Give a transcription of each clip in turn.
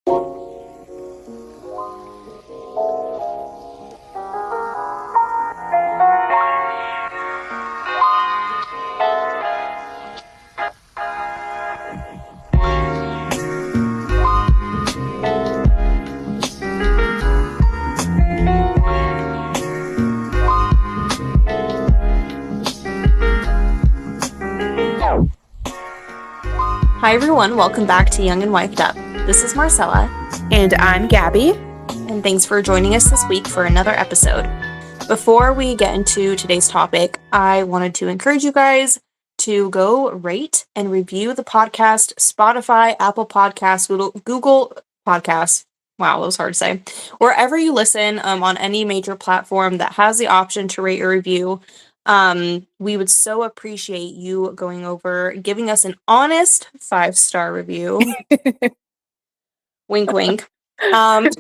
Hi everyone, welcome back to Young and Wifed Up. This is Marcella. And I'm Gabby. And thanks for joining us this week for another episode. Before we get into today's topic, I wanted to encourage you guys to go rate and review the podcast, Spotify, Apple Podcasts, Google Podcasts. Wow, that was hard to say. Wherever you listen on any major platform that has the option to rate or review. We would so appreciate you going over, giving us an honest 5-star review. Wink, wink. And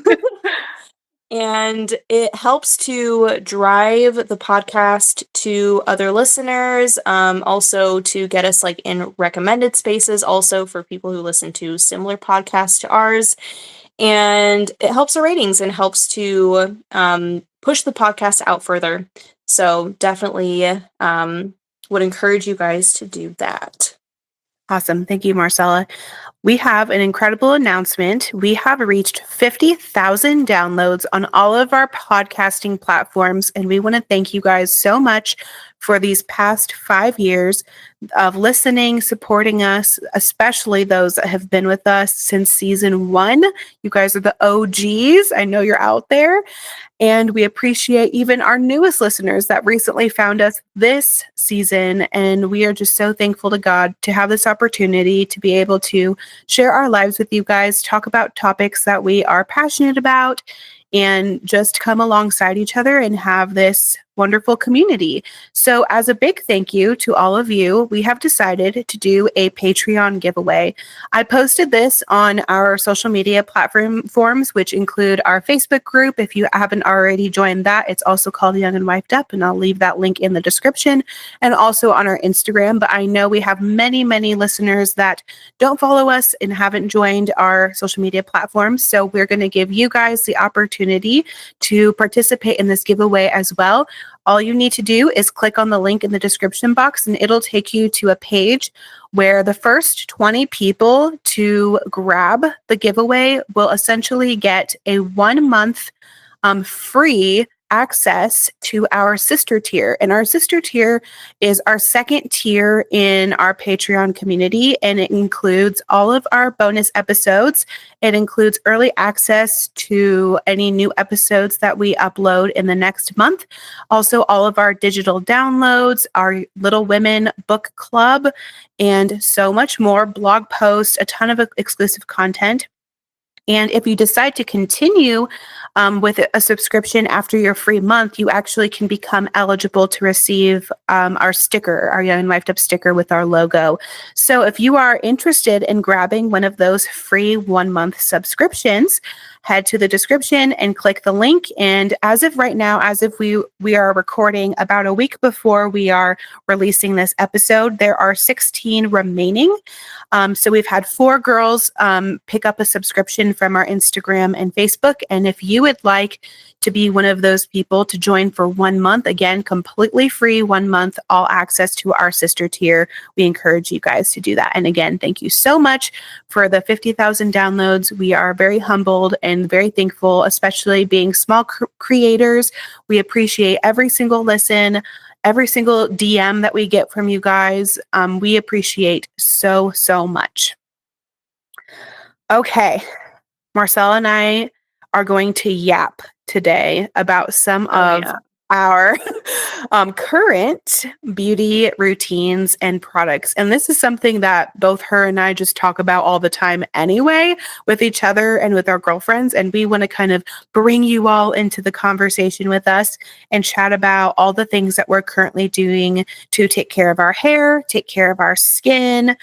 it helps to drive the podcast to other listeners, also to get us like in recommended spaces, also for people who listen to similar podcasts to ours. And it helps the ratings and helps to push the podcast out further. So definitely would encourage you guys to do that. Awesome. Thank you, Marcella. We have an incredible announcement. We have reached 50,000 downloads on all of our podcasting platforms, and we want to thank you guys so much for these past 5 years of listening, supporting us, especially those that have been with us since season 1. You guys are the OGs. I know you're out there. And we appreciate even our newest listeners that recently found us this season. And we are just so thankful to God to have this opportunity to be able to share our lives with you guys, talk about topics that we are passionate about, and just come alongside each other and have this wonderful community. So as a big thank you to all of you, we have decided to do a Patreon giveaway. I posted this on our social media platforms, which include our Facebook group. If you haven't already joined that, it's also called Young and Wifed Up, and I'll leave that link in the description, and also on our Instagram. But I know we have many, many listeners that don't follow us and haven't joined our social media platforms. So we're going to give you guys the opportunity to participate in this giveaway as well. All you need to do is click on the link in the description box, and it'll take you to a page where the first 20 people to grab the giveaway will essentially get a 1-month free access to our sister tier. And our sister tier is our second tier in our Patreon community, and it includes all of our bonus episodes. It includes early access to any new episodes that we upload in the next month. Also, all of our digital downloads, our Little Women book club, and so much more, blog posts, a ton of exclusive content. And if you decide to continue with a subscription after your free month, you actually can become eligible to receive our sticker, our Young and Wifed Up sticker with our logo. So if you are interested in grabbing one of those free 1-month subscriptions, head to the description and click the link. And as of right now, as if we are recording about a week before we are releasing this episode, there are 16 remaining. So we've had 4 girls pick up a subscription from our Instagram and Facebook. And if you would like to be one of those people to join for 1 month, again, completely free 1 month, all access to our sister tier, we encourage you guys to do that. And again, thank you so much for the 50,000 downloads. We are very humbled and very thankful, especially being small creators. We appreciate every single listen, every single DM that we get from you guys. We appreciate so, so much. Okay, Marcella and I are going to yap today about some of our current beauty routines and products. And this is something that both her and I just talk about all the time anyway, with each other and with our girlfriends. And we want to kind of bring you all into the conversation with us and chat about all the things that we're currently doing to take care of our hair, take care of our skin,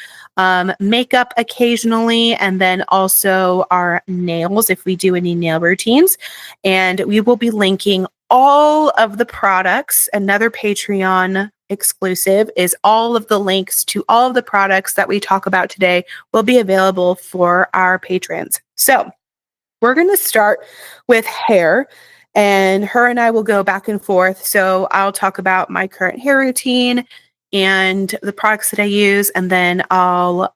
makeup occasionally, and then also our nails if we do any nail routines. And we will be linking all of the products. Another Patreon exclusive is all of the links to all of the products that we talk about today will be available for our patrons. So We're going to start with hair, and her and I will go back and forth. So I'll talk about my current hair routine and the products that I use, and then I'll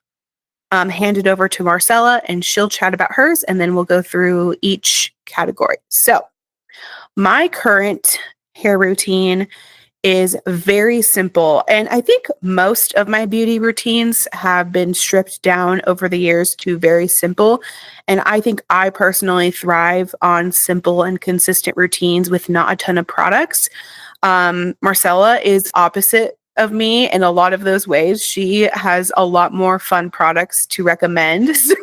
hand it over to Marcella and she'll chat about hers, and then we'll go through each category. So, my current hair routine is very simple. And I think most of my beauty routines have been stripped down over the years to very simple. And I think I personally thrive on simple and consistent routines with not a ton of products. Marcella is opposite of me in a lot of those ways. She has a lot more fun products to recommend. So,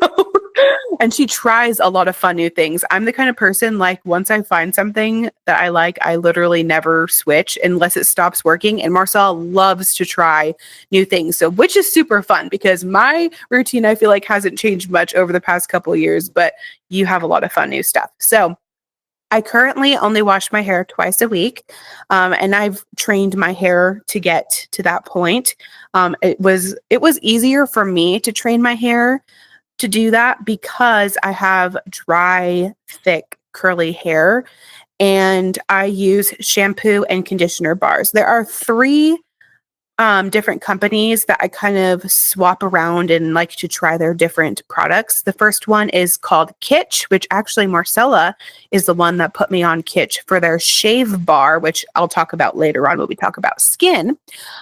and she tries a lot of fun new things. I'm the kind of person, like, once I find something that I like, I literally never switch unless it stops working. And Marcella loves to try new things. So, which is super fun because my routine, I feel like, hasn't changed much over the past couple of years, but you have a lot of fun new stuff. So, I currently only wash my hair twice a week, and I've trained my hair to get to that point. It was easier for me to train my hair to do that because I have dry, thick, curly hair, and I use shampoo and conditioner bars. There are three different companies that I kind of swap around and like to try their different products. The first one is called Kitsch, which actually Marcella is the one that put me on Kitsch for their shave bar, which I'll talk about later on when we talk about skin.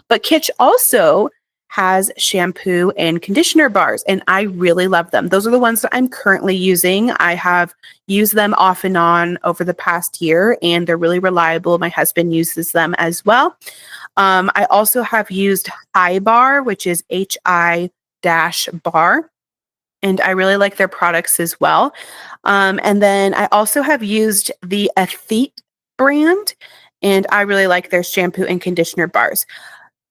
But Kitsch also has shampoo and conditioner bars, and I really love them. Those are the ones that I'm currently using. I have used them off and on over the past year, and they're really reliable. My husband uses them as well. I also have used HiBar, which is HI-bar, and I really like their products as well. And then I also have used the Athete brand, and I really like their shampoo and conditioner bars.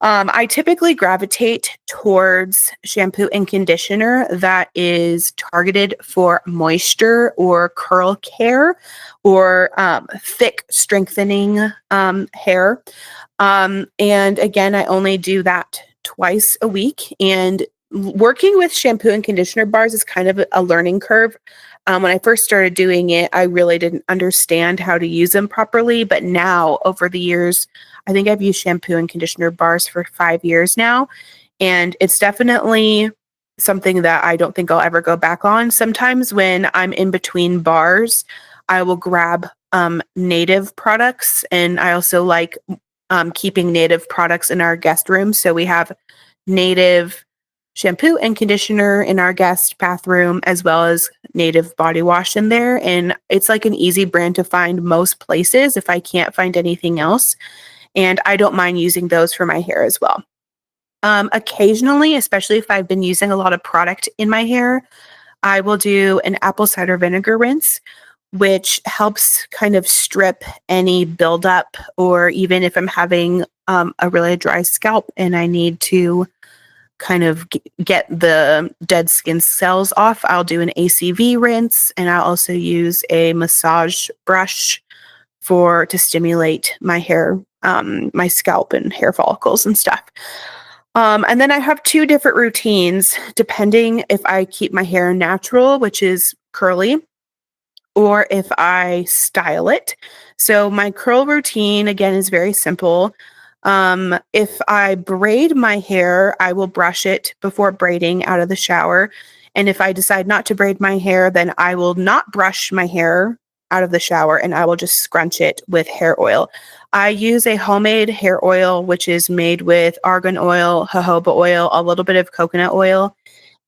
I typically gravitate towards shampoo and conditioner that is targeted for moisture or curl care or thick strengthening hair. And again, I only do that twice a week. And working with shampoo and conditioner bars is kind of a learning curve. When I first started doing it, I really didn't understand how to use them properly. But now, over the years, I think I've used shampoo and conditioner bars for 5 years now. And it's definitely something that I don't think I'll ever go back on. Sometimes when I'm in between bars, I will grab native products. And I also like keeping native products in our guest room. So we have native shampoo and conditioner in our guest bathroom, as well as native body wash in there. And it's like an easy brand to find most places if I can't find anything else. And I don't mind using those for my hair as well. Occasionally, especially if I've been using a lot of product in my hair, I will do an apple cider vinegar rinse, which helps kind of strip any buildup, or even if I'm having a really dry scalp and I need to kind of get the dead skin cells off, I'll do an ACV rinse, and I'll also use a massage brush to stimulate my hair, my scalp and hair follicles and stuff. And then I have 2 different routines depending if I keep my hair natural, which is curly, or if I style it. So my curl routine, again, is very simple. If I braid my hair, I will brush it before braiding out of the shower. And if I decide not to braid my hair, then I will not brush my hair out of the shower and I will just scrunch it with hair oil. I use a homemade hair oil, which is made with argan oil, jojoba oil, a little bit of coconut oil,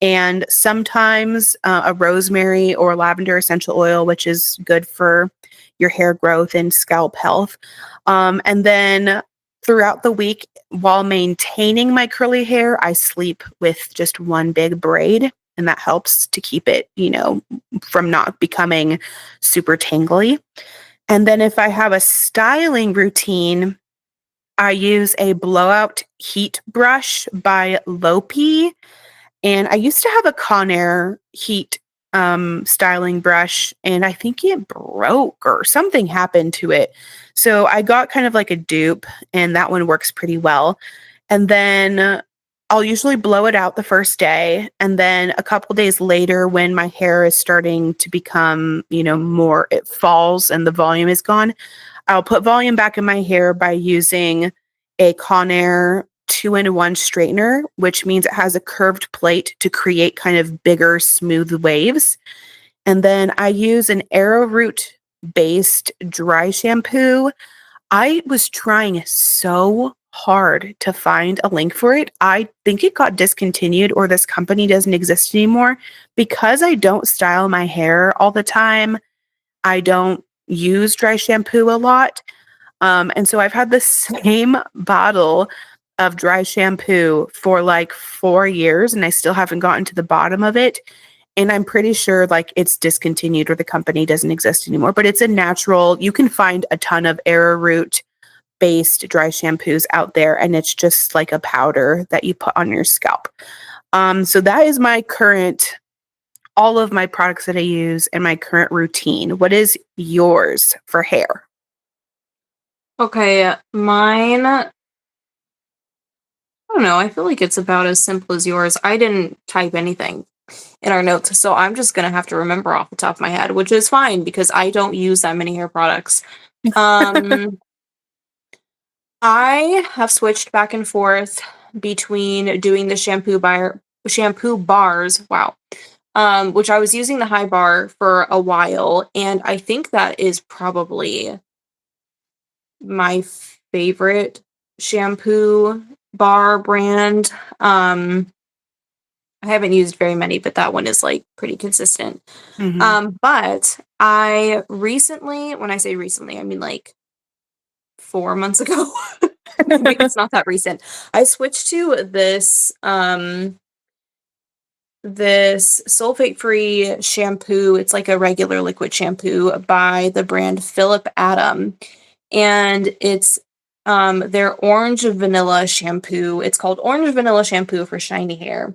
and sometimes a rosemary or lavender essential oil, which is good for your hair growth and scalp health. And then throughout the week, while maintaining my curly hair, I sleep with just one big braid, and that helps to keep it, from not becoming super tangly. And then if I have a styling routine, I use a blowout heat brush by Lopi. And I used to have a Conair heat styling brush, and I think it broke or something happened to it. So I got kind of like a dupe, and that one works pretty well. And then I'll usually blow it out the first day, and then a couple days later when my hair is starting to become, more it falls and the volume is gone, I'll put volume back in my hair by using a Conair 2-in-1 straightener, which means it has a curved plate to create kind of bigger, smooth waves. And then I use an arrowroot based dry shampoo. I was trying so hard to find a link for it. I think it got discontinued or this company doesn't exist anymore because I don't style my hair all the time. I don't use dry shampoo a lot. And so I've had the same bottle of dry shampoo for like 4 years and I still haven't gotten to the bottom of it. And I'm pretty sure like it's discontinued or the company doesn't exist anymore, but it's a natural, you can find a ton of arrowroot based dry shampoos out there. And it's just like a powder that you put on your scalp. So that is my current, all of my products that I use and my current routine. What is yours for hair? Okay, mine, I don't know. I feel like it's about as simple as yours. I didn't type anything in our notes, so I'm just gonna have to remember off the top of my head, which is fine because I don't use that many hair products. Um, I have switched back and forth between doing the shampoo bars, wow. Which I was using the high bar for a while, and I think that is probably my favorite shampoo bar brand. I haven't used very many, but that one is like pretty consistent. Mhm. But I recently, when I say recently, I mean like 4 months ago. Maybe it's not that recent. I switched to this sulfate-free shampoo. It's like a regular liquid shampoo by the brand Philip Adam, and it's their orange vanilla shampoo. It's called orange vanilla shampoo for shiny hair,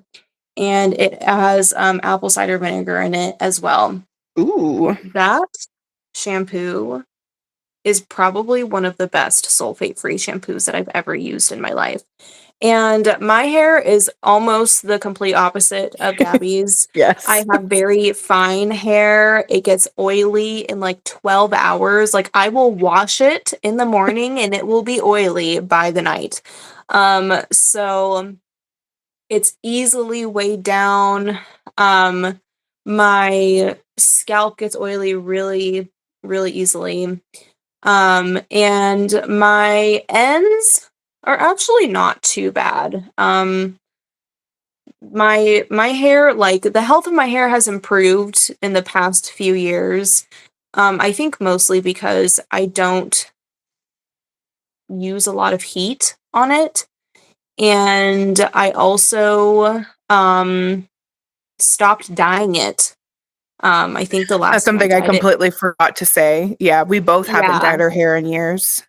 and it has apple cider vinegar in it as well. Ooh. That shampoo is probably one of the best sulfate-free shampoos that I've ever used in my life. And my hair is almost the complete opposite of Gabby's. I Yes. have very fine hair. It gets oily in like 12 hours. Like I will wash it in the morning and it will be oily by the night. So it's easily weighed down. My scalp gets oily really, really easily. And my ends are actually not too bad. My hair, like the health of my hair has improved in the past few years. I think mostly because I don't use a lot of heat on it. And I also stopped dyeing it. I think the That's last time I something I dyed it. completely forgot to say. Yeah, we both haven't Yeah. dyed our hair in years.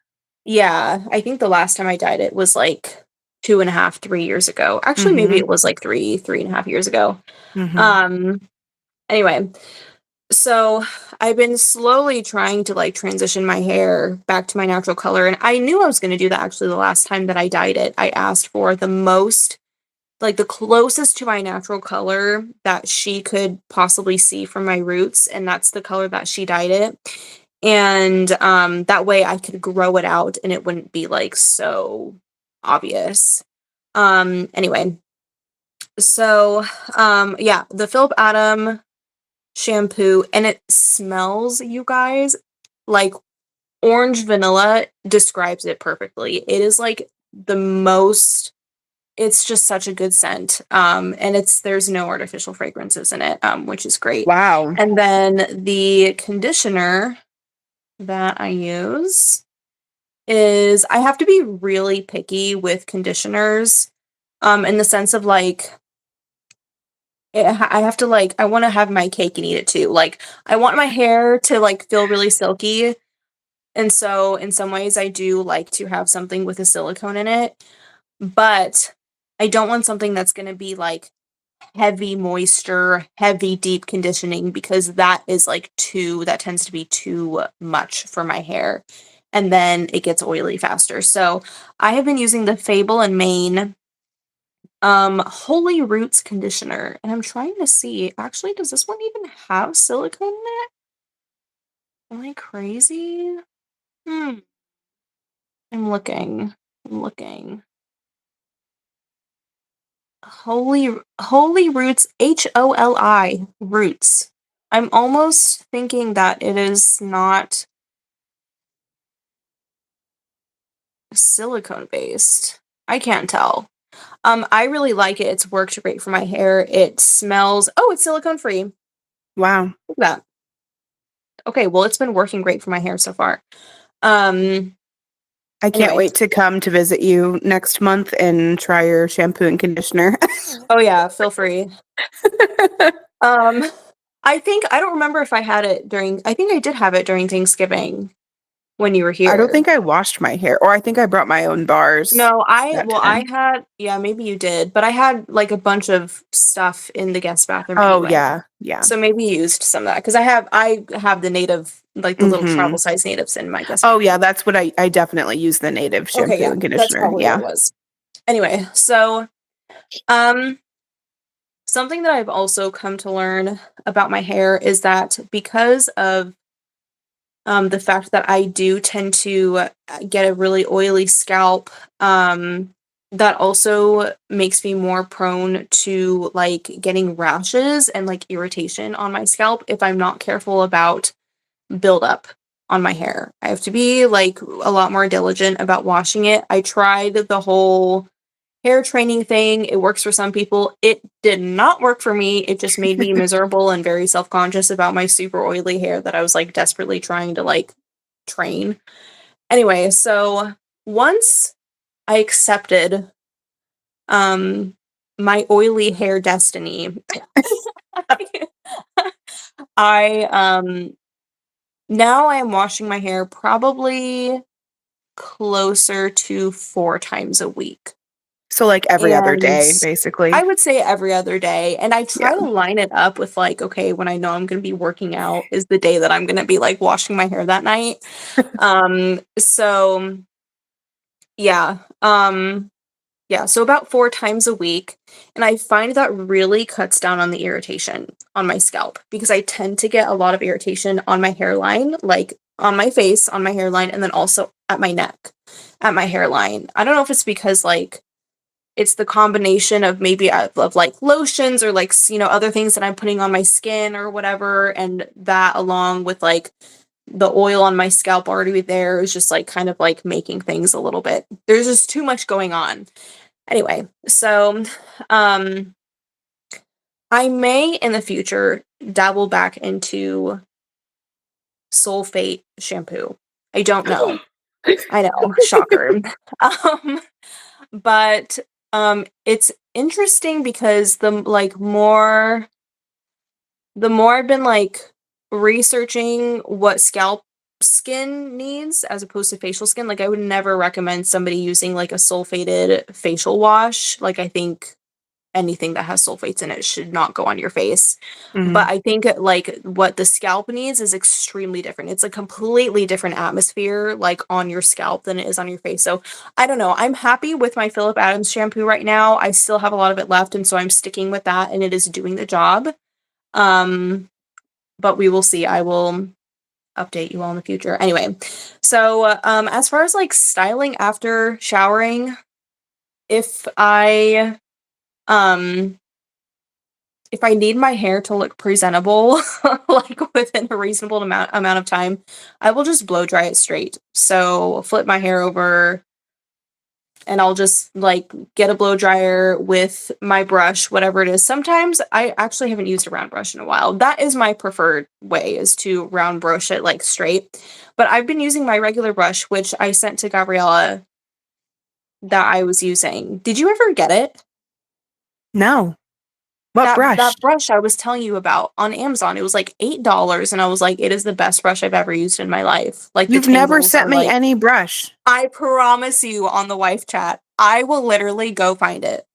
Yeah, I think the last time I dyed it was like 2.5, 3 years ago. Actually, maybe Mhm. it was like 3.5 years ago. Mhm. Um, anyway, so I've been slowly trying to like transition my hair back to my natural color, and I knew I was going to do that actually the last time that I dyed it. I asked for the most, like the closest to my natural color that she could possibly see from my roots, and that's the color that she dyed it. And that way I could grow it out and it wouldn't be like so obvious. Anyway, so yeah, the Philip Adam shampoo, and it smells, you guys, like orange vanilla describes it perfectly. It is like the most, it's just such a good scent. And there's no artificial fragrances in it, which is great. Wow. And then the conditioner that I use is, I have to be really picky with conditioners, in the sense of like I have to like, I want to have my cake and eat it too. Like I want my hair to like feel really silky, and so in some ways I do like to have something with a silicone in it, but I don't want something that's going to be like heavy moisture, heavy deep conditioning, because that tends to be too much for my hair. And then it gets oily faster. So I have been using the Fable and Mane Holy Roots conditioner. And I'm trying to see, actually, does this one even have silicone in it? Am I crazy? Hmm. I'm looking. I'm looking. Holy Roots, HOLI Roots. I'm almost thinking that it is not silicone based. I can't tell. I really like it. It's worked great for my hair. It smells. Oh, it's silicone free. Wow. Look at that. Okay, well, it's been working great for my hair so far. Um, I can't anyway. wait to come to visit you next month and try your shampoo and conditioner. Oh yeah, feel free. Um, I don't remember if I had it during. I think I did have it during Thanksgiving when you were I don't here. think I washed my hair, or I think I brought my own bars. No, that I time. had, yeah, maybe you did, but I had like a bunch of stuff in the guest bathroom Oh anyway. yeah. So maybe you used some of that because I have the native, like the little travel size natives in my guest Oh bathroom. yeah, that's what I definitely use the native shampoo Okay, yeah, and that's conditioner. probably what Yeah. it was. Anyway, so um something that I've also come to learn about my hair is that because of the fact that I do tend to get a really oily scalp, that also makes me more prone to like getting rashes and like irritation on my scalp if I'm not careful about buildup on my hair. I have to be like a lot more diligent about washing it. I tried the whole hair training thing. It works for some people. It did not work for me. It just made me miserable and very self-conscious about my super oily hair that I was like desperately trying to like train. Anyway, so once I accepted my oily hair destiny, I now I am washing my hair probably closer to 4 times a week. So like every other And day, basically. I would say every other day. And I try Yeah. to line it up with like, okay, when I know I'm gonna be working out is the day that I'm gonna be like washing my hair that night. So yeah. Yeah, so about 4 times a week. And I find that really cuts down on the irritation on my scalp because I tend to get a lot of irritation on my hairline, like on my face, on my hairline, and then also at my neck, at my hairline. I don't know if it's because like it's the combination of maybe of like lotions or like other things that I'm putting on my skin or whatever, and that along with like the oil on my scalp already there is just like kind of like making things a little bit. There's just too much going on. Anyway, so um I may in the future dabble back into sulfate shampoo. I don't know. I know, shocker. Um but it's interesting because the more I've been like researching what scalp skin needs as opposed to facial skin, like I would never recommend somebody using like a sulfated facial wash. Like I think anything that has sulfates in it should not go on your face. But Mhm. I think like what the scalp needs is extremely different. It's a completely different atmosphere like on your scalp than it is on your face. So I don't know. I'm happy with my Philip Adams shampoo right now. I still have a lot of it left, and so I'm sticking with that, and it is doing the job. Um, but we will see. I will update you all in the future. Anyway, so as far as like styling after showering, if I um if I need my hair to look presentable, like within a reasonable amount of time, I will just blow dry it straight. So flip my hair over and I'll just like get a blow dryer with my brush, whatever it is. Sometimes I actually haven't used a round brush in a while. That is my preferred way, is to round brush it like straight. But I've been using my regular brush, which I sent to Gabriella that I was using. Did you ever get it? No. What brush? That brush I was telling you about on Amazon, it was like $8, and I was like, "It is the best brush I've ever used in my life." Like, the You've never tangles sent are me like any brush. I promise you on the wife chat, I will literally go find it.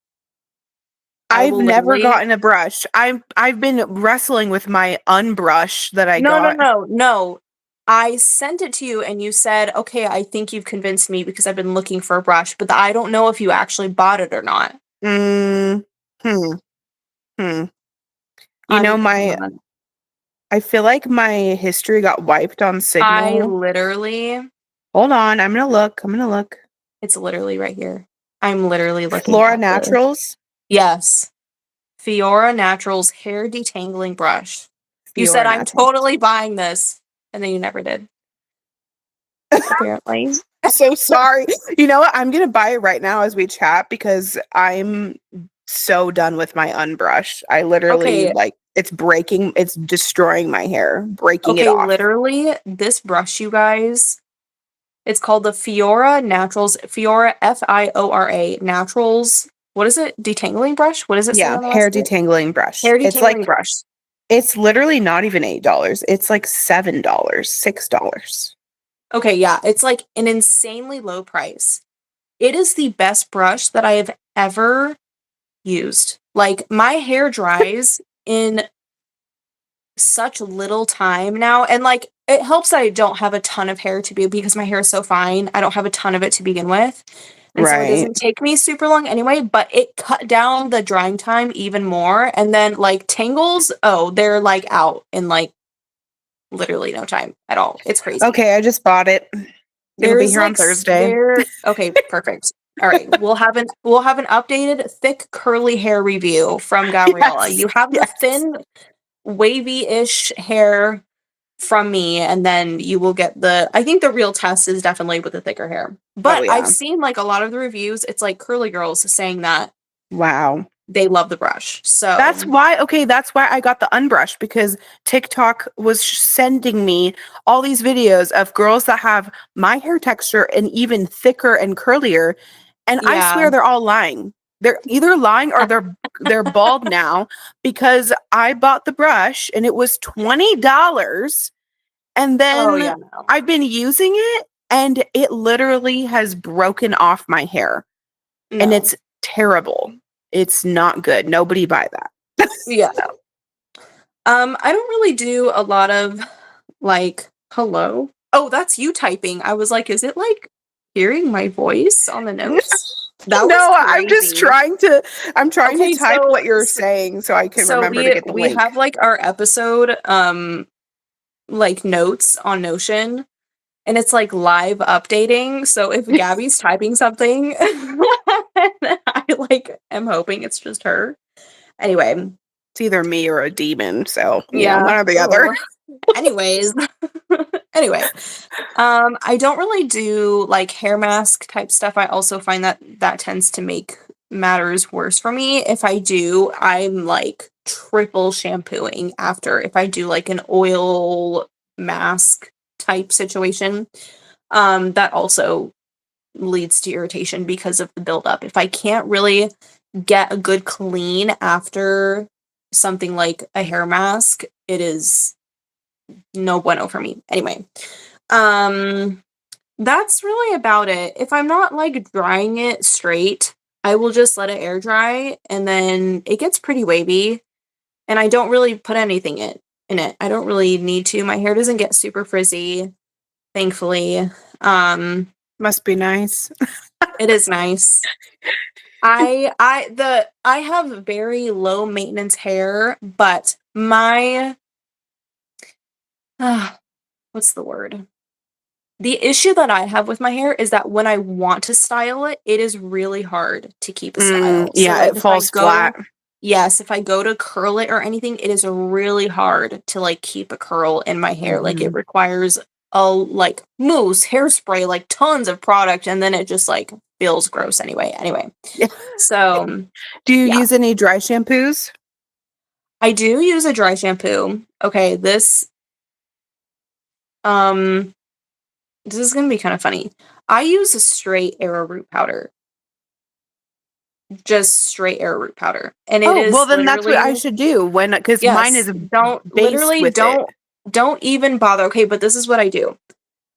I I've will never literally gotten a brush. I've been wrestling with my unbrush that I No, no, got. no, no. I sent it to you and you said, "Okay, I think you've convinced me because I've been looking for a brush, but I don't know if you actually bought it or not." Mm, hmm. Hmm. You know, I'm hold on. I feel like my history got wiped on I Signal. literally Hold on, I'm gonna look. I'm gonna look. it's literally right here. I'm literally looking Flora at the Naturals. yes. Fiora Naturals hair detangling brush. You said Fiora I'm Naturals. totally buying this, and then you never did, apparently. So sorry. You know what? I'm gonna buy it right now as we chat because I'm so done with my unbrush. I literally Okay, like it's destroying my hair, breaking it okay, off. literally, this brush, you guys, it's called the Fiora Naturals, Fiora Fiora Naturals. What is it? Detangling brush? What does it say Yeah, on the hair rest of it? detangling brush. Hair detangling brush. It's literally not even $8. It's like $7, $6. Okay, yeah, it's like an insanely low price. It is the best brush that I have ever used. Like, my hair dries in such little time now, and, like, it helps that I don't have a ton of hair to be because my hair is so fine, I don't have a ton of it to begin with, and so it Right. doesn't take me super long anyway, but it cut down the drying time even more, and then, like, tangles, oh, they're, like, out in, like, literally no time at all. It's crazy. Okay, I just bought it. It'll be There's here on like Thursday. there okay, perfect. All right, we'll have an updated thick curly hair review from Gabriella. Yes. You have the Yes. thin wavy-ish hair from me, and then you will get the I think the real test is definitely with the thicker hair. Oh But I've yeah. seen like a lot of the reviews, it's like curly girls saying that Wow. they love the brush. That's So, why, okay, that's why I got the unbrush because TikTok was sending me all these videos of girls that have my hair texture and even thicker and curlier. And I yeah. swear they're all lying. They're either lying or they're bald now because I bought the brush and it was $20 and Oh, yeah, then no. I've been using it and it literally has broken off my hair and No. it's terrible. It's not good. Nobody buy that. Yeah, no. I don't really do a lot of like, hello? Oh, that's you typing. I was like, is it like hearing my voice on the notes? That was No, crazy. I'm trying to Okay, type what you're so saying so I can so remember to we get the we link. have like our episode like notes on Notion, and it's like live updating. So if Gabby's typing something, I like am hoping it's just her. Anyway, It's either me or a demon, so, yeah. one or the other. Ugh. Anyways, anyway, I don't really do like hair mask type stuff. I also find that that tends to make matters worse for me. If I do, I'm like triple shampooing after if I do like an oil mask type situation. That also leads to irritation because of the buildup. If I can't really get a good clean after something like a hair mask, it is no bueno for me. Anyway, um, that's really about it. If I'm not like drying it straight, I will just let it air dry and then it gets pretty wavy and I don't really put anything in it. I don't really need to. My hair doesn't get super frizzy, thankfully. Um, Must be nice. it is nice. I have very low maintenance hair, but my what's the word? The issue that I have with my hair is that when I want to style it, it is really hard to keep a style. So, Yeah, like, it falls flat. if I go to curl it or anything, it is really hard to, like, keep a curl in my hair. Like, it Mhm. requires like, mousse, hairspray, like, tons of product, and then it just, like, feels gross anyway. Yeah. So, Do you yeah. use any dry shampoos? I do use a dry shampoo. Okay, um this is gonna be kind of funny. I use a straight arrowroot powder. Just straight arrowroot powder, and it Oh, well, is then that's what I literally should do because mine yes, is don't based literally with it. don't even bother, okay, but this is what I do.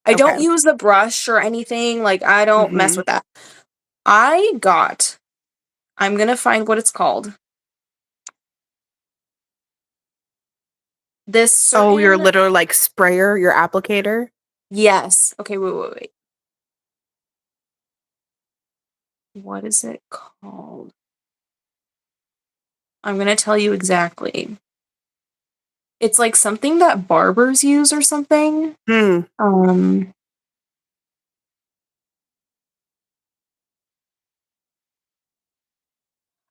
I don't Okay. use the brush or anything, like, I don't mess Mhm. with that. I got I'm gonna find what it's called. This Oh, your certain little, like, sprayer, your applicator? yes. Okay, wait. What is it called? I'm going to tell you exactly. It's like something that barbers use or something. Hmm.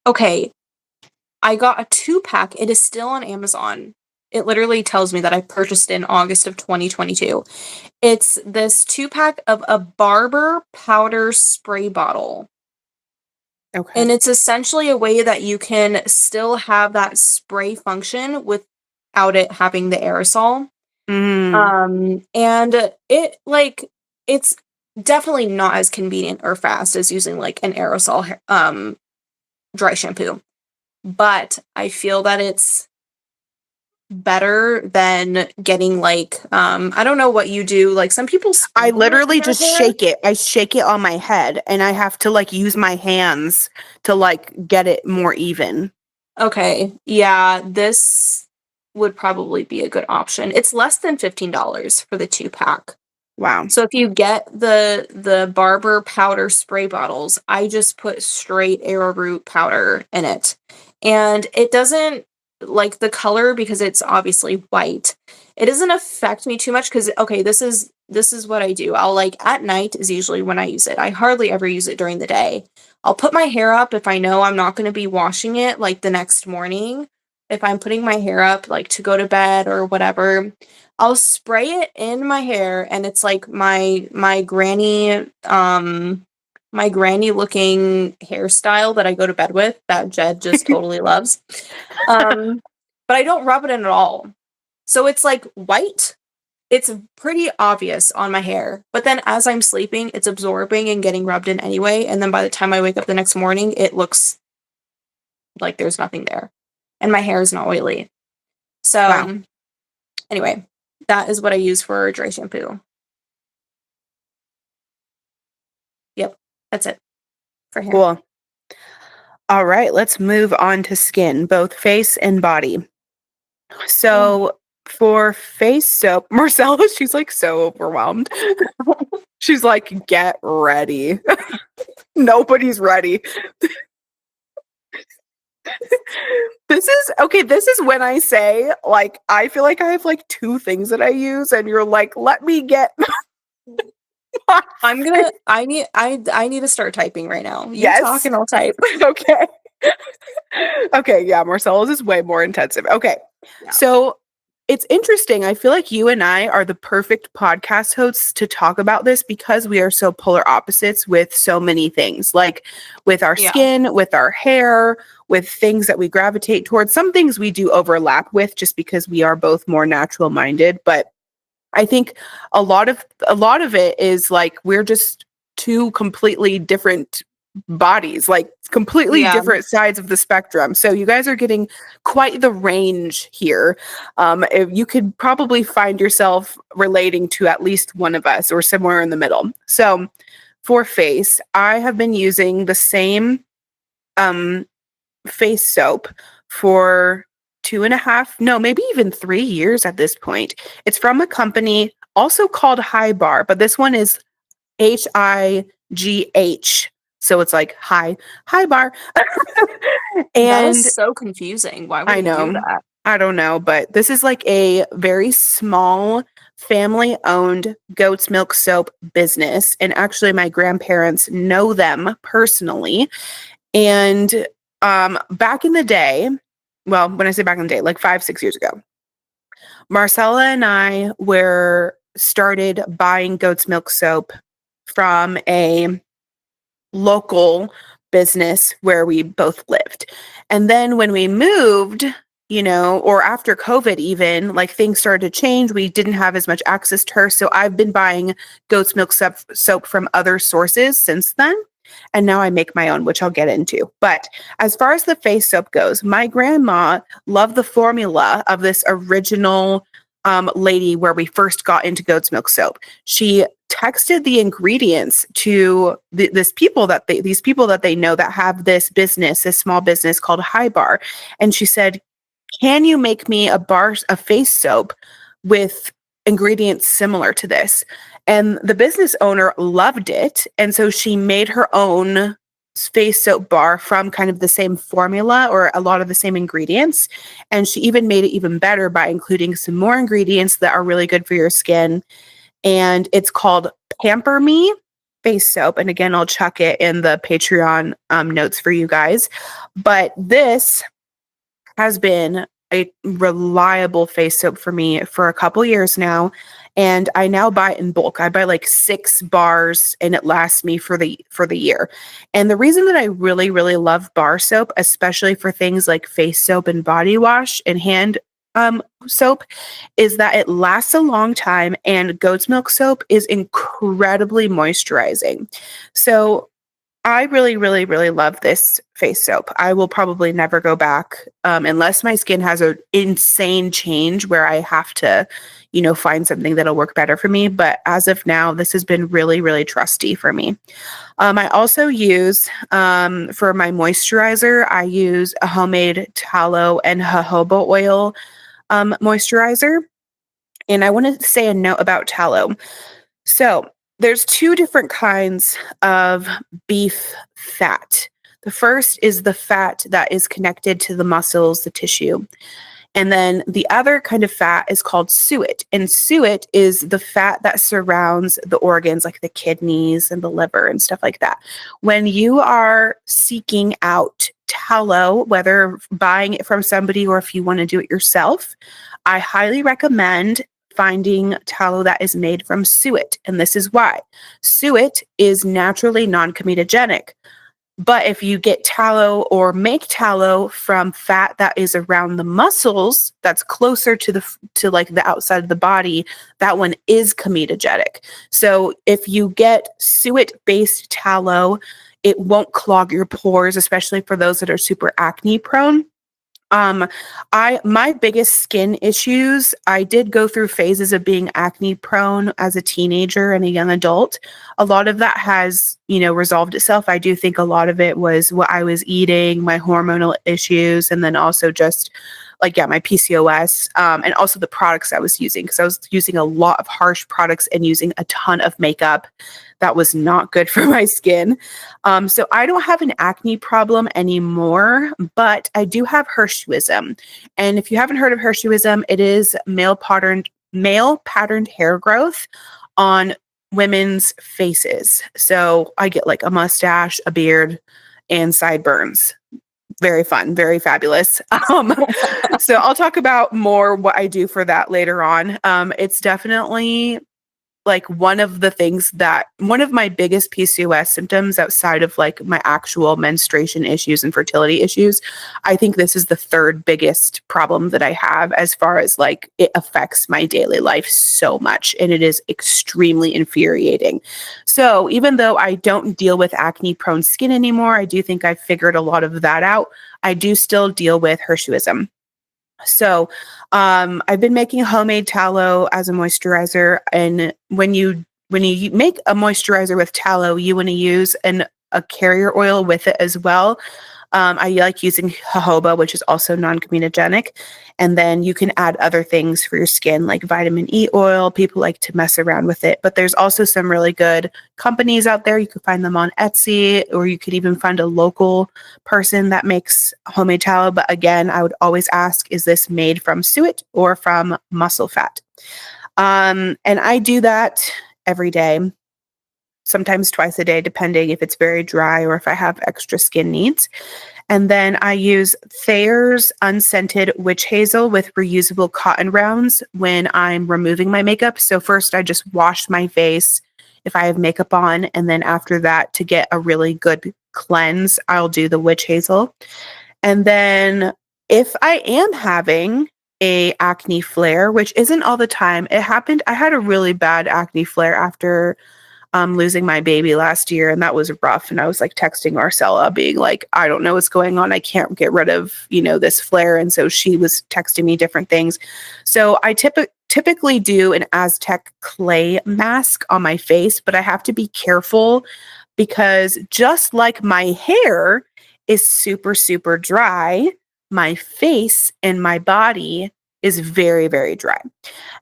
Okay, I got a 2-pack. It is still on Amazon. It literally tells me that I purchased it in August of 2022. It's this 2-pack of a Barber powder spray bottle. Okay. And it's essentially a way that you can still have that spray function without it having the aerosol. And it's definitely not as convenient or fast as using like an aerosol dry shampoo. But I feel that it's better than getting like I don't know what you do. Like some people I sprinkle it in literally their just hair. shake it. I shake it on my head and I have to like use my hands to like get it more even. Okay. Yeah, this would probably be a good option. It's less than $15 for the 2-pack. Wow. So if you get the Barber powder spray bottles, I just put straight arrowroot powder in it. And it doesn't like the color because it's obviously white. It doesn't affect me too much cuz okay, this is what I do. I'll like at night is usually when I use it. I hardly ever use it during the day. I'll put my hair up if I know I'm not going to be washing it like the next morning. If I'm putting my hair up like to go to bed or whatever, I'll spray it in my hair and it's like my granny my granny looking hairstyle that I go to bed with that Jed just totally loves. But I don't rub it in at all. So it's like white. It's pretty obvious on my hair. But then as I'm sleeping, it's absorbing and getting rubbed in anyway, and then by the time I wake up the next morning, it looks like there's nothing there. And my hair is not oily. So Wow. anyway, that is what I use for dry shampoo. Yep, that's it for hair. Cool. All right, let's move on to skin, both face and body. So for face soap, Marcella, she's like so overwhelmed. She's like, get ready. Nobody's ready. This is when I say, like, I feel like I have like two things that I use, and you're like, let me get I need to start typing right now. You Yes. talk and I'll type. Okay. Okay, yeah, Marcella's is way more intensive. Okay. Yeah. So it's interesting. I feel like you and I are the perfect podcast hosts to talk about this because we are so polar opposites with so many things, like with our Yeah. skin, with our hair, with things that we gravitate towards. Some things we do overlap with just because we are both more natural minded, but I think a lot of it is like we're just two completely different bodies, like completely Yeah. different sides of the spectrum. So you guys are getting quite the range here. If you could probably find yourself relating to at least one of us or somewhere in the middle. So for face, I have been using the same face soap for 2.5, no, maybe even 3 years at this point. It's from a company also called Hybar, but this one is HIGH. So it's like hi bar. That And is so confusing. Why would I they do know, that? I don't know, but this is like a very small family owned goat's milk soap business. And actually, my grandparents know them personally. And back in the day, well, when I say back in the day, like 5, 6 years ago, Marcella and I were started buying goat's milk soap from a local business where we both lived. And then when we moved, or after COVID, even like things started to change. We didn't have as much access to her. So I've been buying goat's milk soap from other sources since then. And now I make my own, which I'll get into. But as far as the face soap goes, my grandma loved the formula of this original lady where we first got into goat's milk soap. She texted the ingredients to these people that they know that have this small business called Hybar, and she said, "Can you make me a face soap with ingredients similar to this?" And the business owner loved it, and so she made her own face soap bar from kind of the same formula or a lot of the same ingredients. And she even made it even better by including some more ingredients that are really good for your skin. And it's called Pamper Me face soap. And again, I'll chuck it in the Patreon notes for you guys. But this has been a reliable face soap for me for a couple years now. And I now buy it in bulk. I buy like 6 bars and it lasts me for the year. And the reason that I really, really love bar soap, especially for things like face soap and body wash and hand soap, is that it lasts a long time, and goat's milk soap is incredibly moisturizing. So I really, really, really love this face soap. I will probably never go back unless my skin has an insane change where I have to, find something that'll work better for me. But as of now, this has been really, really trusty for me. I also use, for my moisturizer, I use a homemade tallow and jojoba oil moisturizer. And I want to say a note about tallow. So there's 2 different kinds of beef fat. The first is the fat that is connected to the muscles, the tissue. And then the other kind of fat is called suet. And suet is the fat that surrounds the organs, like the kidneys and the liver and stuff like that. When you are seeking out tallow, whether buying it from somebody or if you want to do it yourself, I highly recommend finding tallow that is made from suet. And this is why. Suet is naturally non-comedogenic. But if you get tallow or make tallow from fat that is around the muscles, that's closer to the outside of the body, that one is comedogenic. So if you get suet-based tallow, it won't clog your pores, especially for those that are super acne prone. My biggest skin issues, I did go through phases of being acne prone as a teenager and a young adult. A lot of that has, resolved itself. I do think a lot of it was what I was eating, my hormonal issues, and then also just my PCOS, and also the products I was using, because I was using a lot of harsh products and using a ton of makeup that was not good for my skin. So I don't have an acne problem anymore, but I do have hirsutism. And if you haven't heard of hirsutism, it is male patterned hair growth on women's faces. So I get like a mustache, a beard, and sideburns. Very fun, very fabulous. So I'll talk about more what I do for that later on. It's definitely like one of my biggest PCOS symptoms outside of like my actual menstruation issues and fertility issues. I think this is the 3rd biggest problem that I have, as far as like it affects my daily life so much, and it is extremely infuriating. So even though I don't deal with acne prone skin anymore, I do think I've figured a lot of that out. I do still deal with hirsutism. So I've been making homemade tallow as a moisturizer. And when you make a moisturizer with tallow, you want to use a carrier oil with it as well. I like using jojoba, which is also non-comedogenic. And then you can add other things for your skin, like vitamin E oil. People like to mess around with it. But there's also some really good companies out there. You can find them on Etsy, or you could even find a local person that makes homemade tallow. But again, I would always ask, is this made from suet or from muscle fat? And I do that every day, sometimes twice a day, depending if it's very dry or if I have extra skin needs. And then I use Thayer's unscented witch hazel with reusable cotton rounds when I'm removing my makeup. So first I just wash my face if I have makeup on. And then after that, to get a really good cleanse, I'll do the witch hazel. And then if I am having a acne flare, which isn't all the time, it happened. I had a really bad acne flare after losing my baby last year, and that was rough. And I was like texting Marcella being like, I don't know what's going on. I can't get rid of, this flare. And so she was texting me different things. So I typically do an Aztec clay mask on my face, but I have to be careful because just like my hair is super, super dry, my face and my body is very, very dry.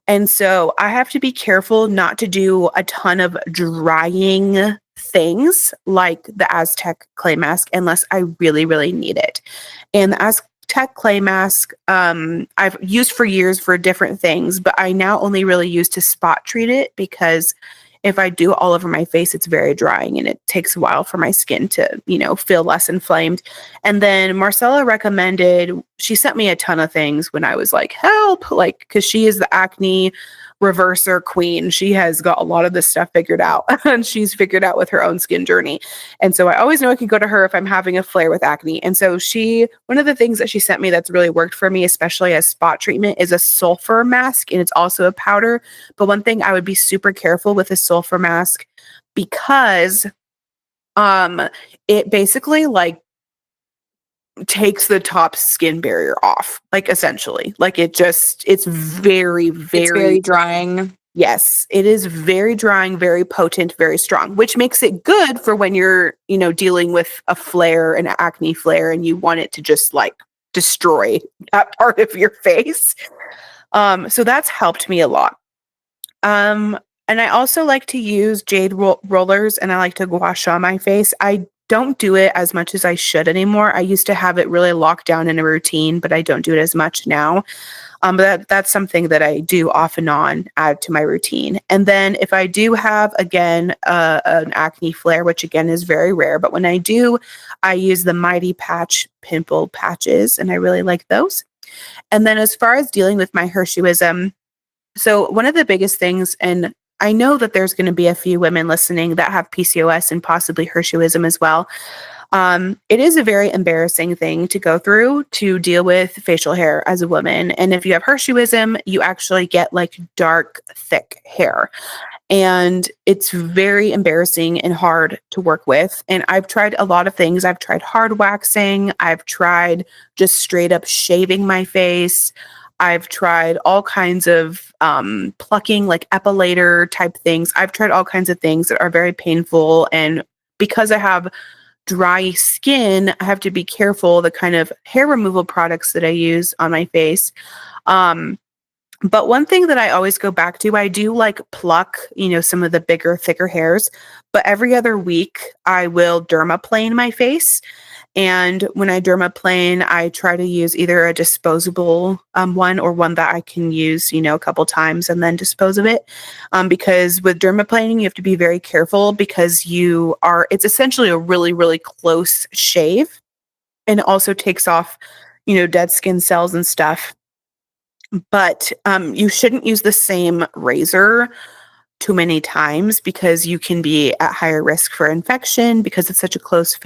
And so I have to be careful not to do a ton of drying things like the Aztec clay mask unless I really, really need it. And the Aztec clay mask, I've used for years for different things, but I now only really use to spot treat it because if I do all over my face, it's very drying and it takes a while for my skin to, feel less inflamed. And then Marcella recommended, she sent me a ton of things when I was like, help, like, because she is the acne reverser queen. She has got a lot of this stuff figured out and she's figured out with her own skin journey. And so I always know I can go to her if I'm having a flare with acne. And so one of the things that she sent me that's really worked for me, especially as spot treatment, is a sulfur mask. And it's also a powder. But one thing I would be super careful with a sulfur mask because it basically like takes the top skin barrier off, like essentially. Like it's very, It's very very drying. yes, it is very drying, very potent, very strong, which makes it good for when you're, dealing with a flare, an acne flare, and you want it to just like destroy that part of your face. So that's helped me a lot. And I also like to use jade rollers and I like to gua sha my face. I don't do it as much as I should anymore. I used to have it really locked down in a routine, but I don't do it as much now. But that's something that I do off and on add to my routine. And then if I do have, again, an acne flare, which again is very rare, but when I do, I use the Mighty Patch pimple patches and I really like those. And then as far as dealing with my hirsutism, so one of the biggest things, and I know that there's going to be a few women listening that have PCOS and possibly hirsutism as well. It is a very embarrassing thing to go through to deal with facial hair as a woman. And if you have hirsutism, you actually get like dark, thick hair. And it's very embarrassing and hard to work with. And I've tried a lot of things. I've tried hard waxing. I've tried just straight up shaving my face. I've tried all kinds of plucking, like epilator type things. I've tried all kinds of things that are very painful. And because I have dry skin, I have to be careful the kind of hair removal products that I use on my face. But one thing that I always go back to, I do like pluck, some of the bigger, thicker hairs, but every other week I will dermaplane my face. And when I dermaplane, I try to use either a disposable one or one that I can use, a couple times and then dispose of it. Because with dermaplaning, you have to be very careful because it's essentially a really, really close shave. And it also takes off, dead skin cells and stuff. But you shouldn't use the same razor too many times because you can be at higher risk for infection because it's such a close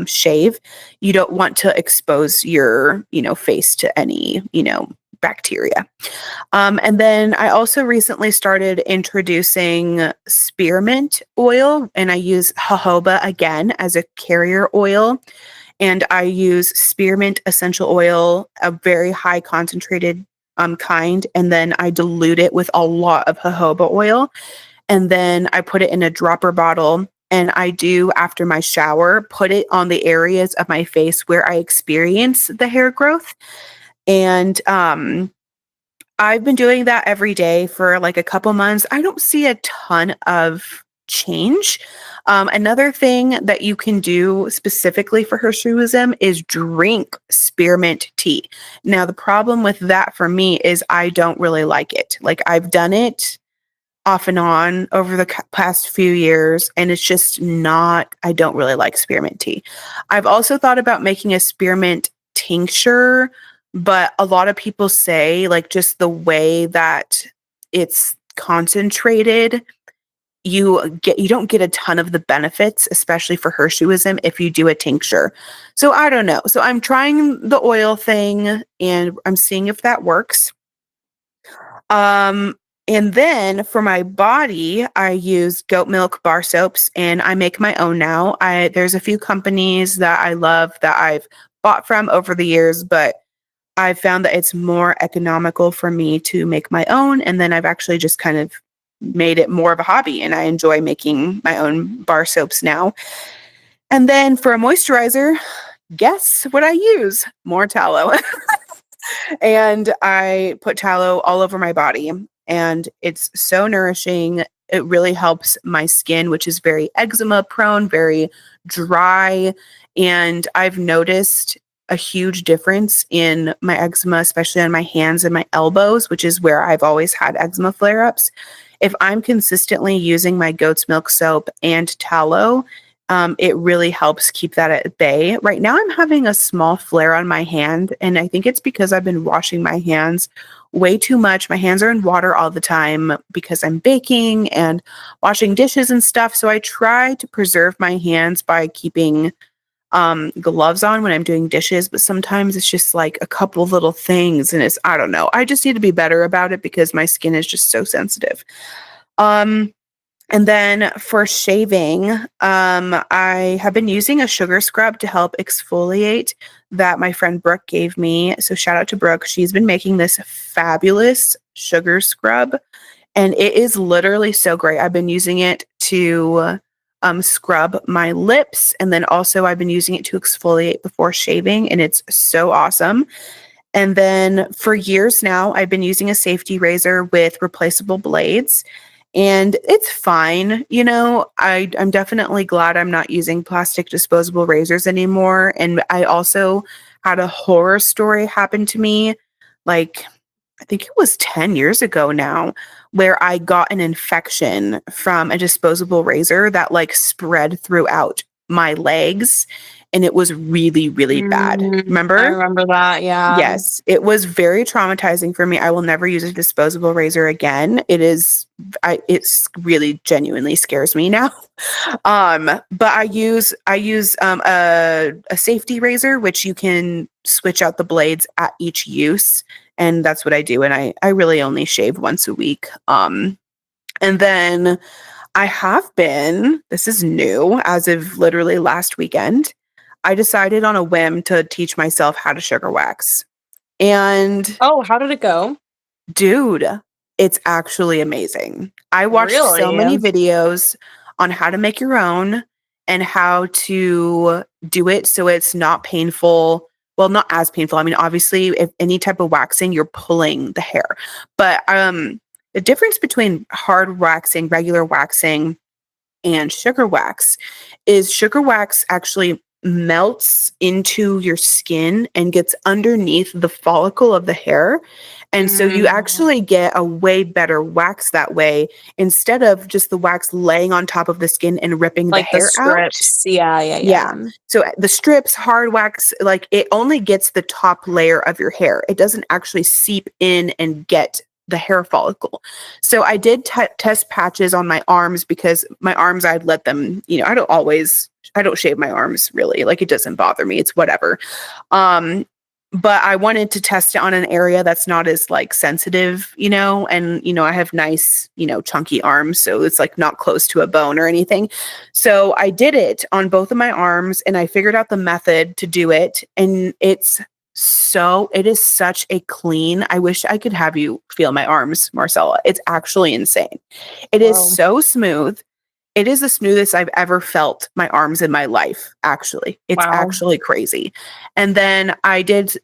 shave. You don't want to expose your, face to any, bacteria. And then I also recently started introducing spearmint oil, and I use jojoba again as a carrier oil. And I use spearmint essential oil, a very high concentrated kind, and then I dilute it with a lot of jojoba oil. And then I put it in a dropper bottle. And I do, after my shower, put it on the areas of my face where I experience the hair growth. And I've been doing that every day for like a couple months. I don't see a ton of change. Another thing that you can do specifically for hirsutism is drink spearmint tea. Now, the problem with that for me is I don't really like it. Like I've done it off and on over the past few years, and it's just not, I don't really like spearmint tea. I've also thought about making a spearmint tincture, but a lot of people say like just the way that it's concentrated, you don't get a ton of the benefits, especially for hirsutism, if you do a tincture. So I don't know. So I'm trying the oil thing and I'm seeing if that works. And then for my body, I use goat milk bar soaps and I make my own now. There's a few companies that I love that I've bought from over the years, but I've found that it's more economical for me to make my own. And then I've actually just kind of made it more of a hobby and I enjoy making my own bar soaps now. And then for a moisturizer, guess what I use? More tallow. And I put tallow all over my body and it's so nourishing. It really helps my skin, which is very eczema prone, very dry. And I've noticed a huge difference in my eczema, especially on my hands and my elbows, which is where I've always had eczema flare ups. If I'm consistently using my goat's milk soap and tallow, it really helps keep that at bay. Right now, I'm having a small flare on my hand, and I think it's because I've been washing my hands way too much. My hands are in water all the time because I'm baking and washing dishes and stuff. So I try to preserve my hands by keeping gloves on when I'm doing dishes, but sometimes it's just like a couple little things, and I don't know. I just need to be better about it because my skin is just so sensitive. And then for shaving, I have been using a sugar scrub to help exfoliate that my friend Brooke gave me. So shout out to Brooke. She's been making this fabulous sugar scrub, and it is literally so great. I've been using it to scrub my lips, and then also I've been using it to exfoliate before shaving, and it's so awesome. And then for years now, I've been using a safety razor with replaceable blades. And it's fine. You know, I'm definitely glad I'm not using plastic disposable razors anymore. And I also had a horror story happen to me, like, I think it was 10 years ago now, where I got an infection from a disposable razor that like spread throughout my legs. And it was really, really bad. Remember? I remember that. Yeah. Yes, it was very traumatizing for me. I will never use a disposable razor again. It's really genuinely scares me now. But I use a safety razor, which you can switch out the blades at each use, and that's what I do. And I really only shave once a week. And then I have been. This is new as of literally last weekend. I decided on a whim to teach myself how to sugar wax. And oh, how did it go? Dude, it's actually amazing. I watched so many videos on how to make your own and how to do it so it's not painful. Well, not as painful. I mean, obviously, if any type of waxing, you're pulling the hair. But the difference between hard waxing, regular waxing, and sugar wax is sugar wax actually melts into your skin and gets underneath the follicle of the hair. And so you actually get a way better wax that way instead of just the wax laying on top of the skin and ripping like the hair strips. out. Yeah. So the strips, hard wax, like it only gets the top layer of your hair. It doesn't actually seep in and get the hair follicle. So I did test patches on my arms because my arms, I'd let them, you know, I don't shave my arms really. Like it doesn't bother me. It's whatever. But I wanted to test it on an area that's not as like sensitive, you know, and, you know, I have nice, you know, chunky arms. So it's like not close to a bone or anything. So I did it on both of my arms and I figured out the method to do it. And it is such a clean. I wish I could have you feel my arms, Marcella. It's actually insane. It is so smooth. It is the smoothest I've ever felt my arms in my life, actually. It's actually crazy. And then I did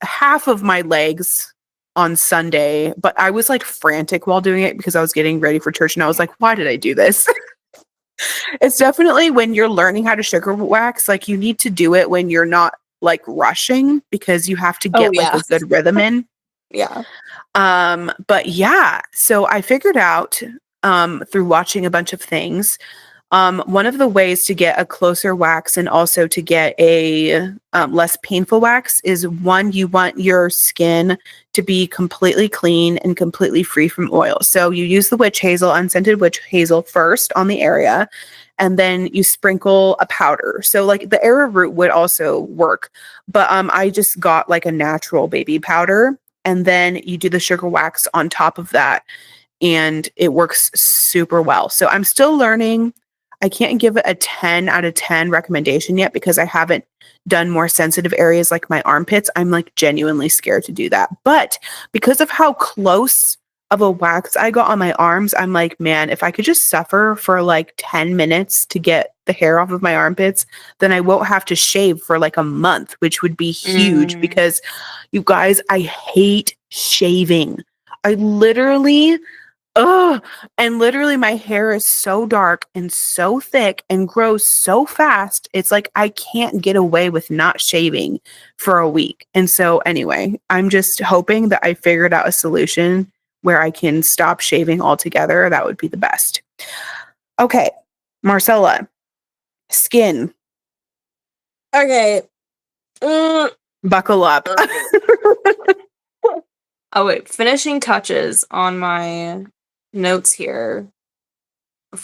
half of my legs on Sunday, but I was like frantic while doing it because I was getting ready for church and I was like, why did I do this? It's definitely when you're learning how to sugar wax, like you need to do it when you're not like rushing because you have to get like a good rhythm in. Yeah. But yeah, so I figured out through watching a bunch of things, one of the ways to get a closer wax and also to get a less painful wax is one, you want your skin to be completely clean and completely free from oil. So you use the witch hazel, unscented witch hazel first on the area, and then you sprinkle a powder. So like the arrowroot would also work, but I just got like a natural baby powder, and then you do the sugar wax on top of that, and it works super well. So I'm still learning. I can't give it a 10 out of 10 recommendation yet because I haven't done more sensitive areas like my armpits. I'm like genuinely scared to do that. But because of how close of a wax I got on my arms, I'm like, man, if I could just suffer for like 10 minutes to get the hair off of my armpits, then I won't have to shave for like a month, which would be huge because you guys, I hate shaving. I literally Ugh. And literally my hair is so dark and so thick and grows so fast. It's like I can't get away with not shaving for a week. And so anyway, I'm just hoping that I figured out a solution where I can stop shaving altogether. That would be the best. Okay, Marcella, skin, Okay. Mm, buckle up. oh wait, finishing touches on my notes here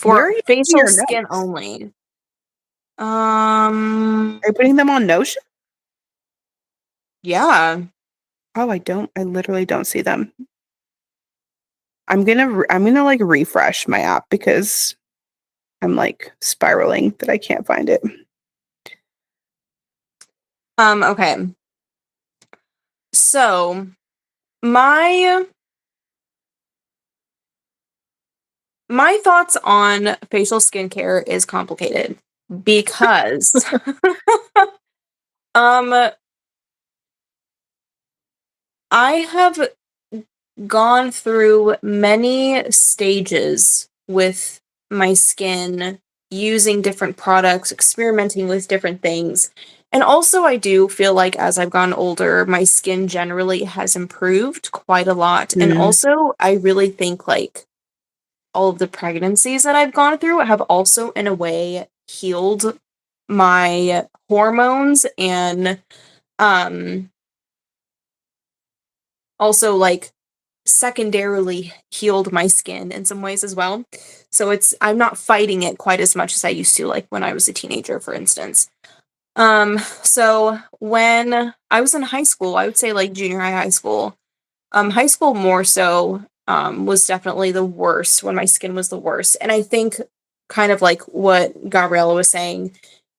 Where are for you putting facial your skin notes? only. Are you putting them on Notion? Yeah. Oh, I literally don't see them. I'm gonna like refresh my app because I'm like spiraling that I can't find it. Okay. So my my thoughts on facial skincare is complicated because um I have gone through many stages with my skin, using different products, experimenting with different things. And also, I do feel like as I've gotten older, my skin generally has improved quite a lot. And Mm, also, I really think like all of the pregnancies that I've gone through have also, in a way, healed my hormones and um also like secondarily healed my skin in some ways as well. So I'm not fighting it quite as much as I used to, like when I was a teenager, for instance. So when I was in high school, I would say like junior high school, high school more so, was definitely the worst when my skin was the worst. And I think kind of like what Gabriella was saying,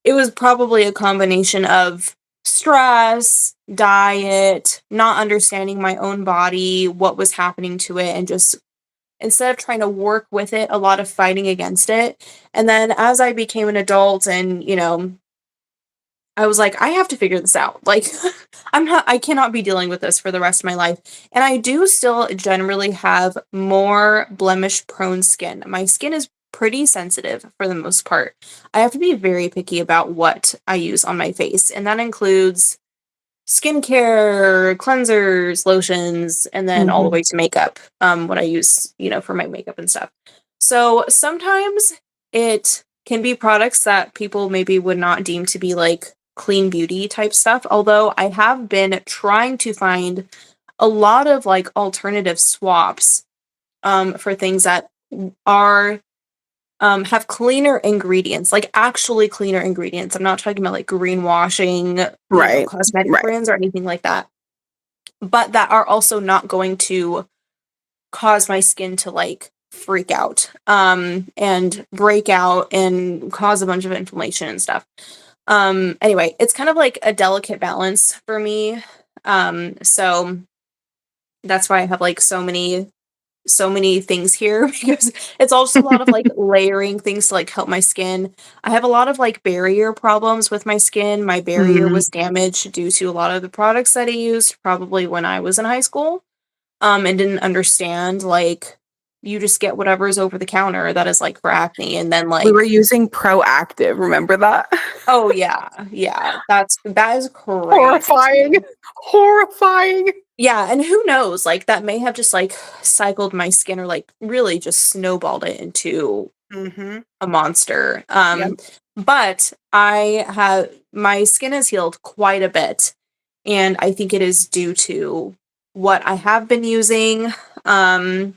it was probably a combination of stress, diet, not understanding my own body, what was happening to it, and just instead of trying to work with it, a lot of fighting against it. And then as I became an adult and, I was like, I have to figure this out. Like, I cannot be dealing with this for the rest of my life. And I do still generally have more blemish prone skin. My skin is pretty sensitive for the most part. I have to be very picky about what I use on my face, and that includes skincare, cleansers, lotions, and then all the mhm. way to makeup. What I use, for my makeup and stuff. So sometimes it can be products that people maybe would not deem to be like clean beauty type stuff. Although I have been trying to find a lot of like alternative swaps for things that are have cleaner ingredients, like actually cleaner ingredients. I'm not talking about like greenwashing, Right. cosmetic Right. brands or anything like that, but that are also not going to cause my skin to like freak out and break out and cause a bunch of inflammation and stuff. Anyway, it's kind of like a delicate balance for me. So that's why I have like so many things here because it's also a lot of like layering things to like help my skin. I have a lot of like barrier problems with my skin. My barrier Mm, was damaged due to a lot of the products that I used probably when I was in high school, and didn't understand like you just get whatever's over the counter that is like for acne and then we were like using Proactive. Remember that? oh yeah, yeah, that is Horrifying. crazy. Horrifying. Yeah, and who knows, like that may have just like cycled my skin or like really just snowballed it into Mhm. a monster. Yep. But I have my skin has healed quite a bit, and I think it is due to what I have been using. Um,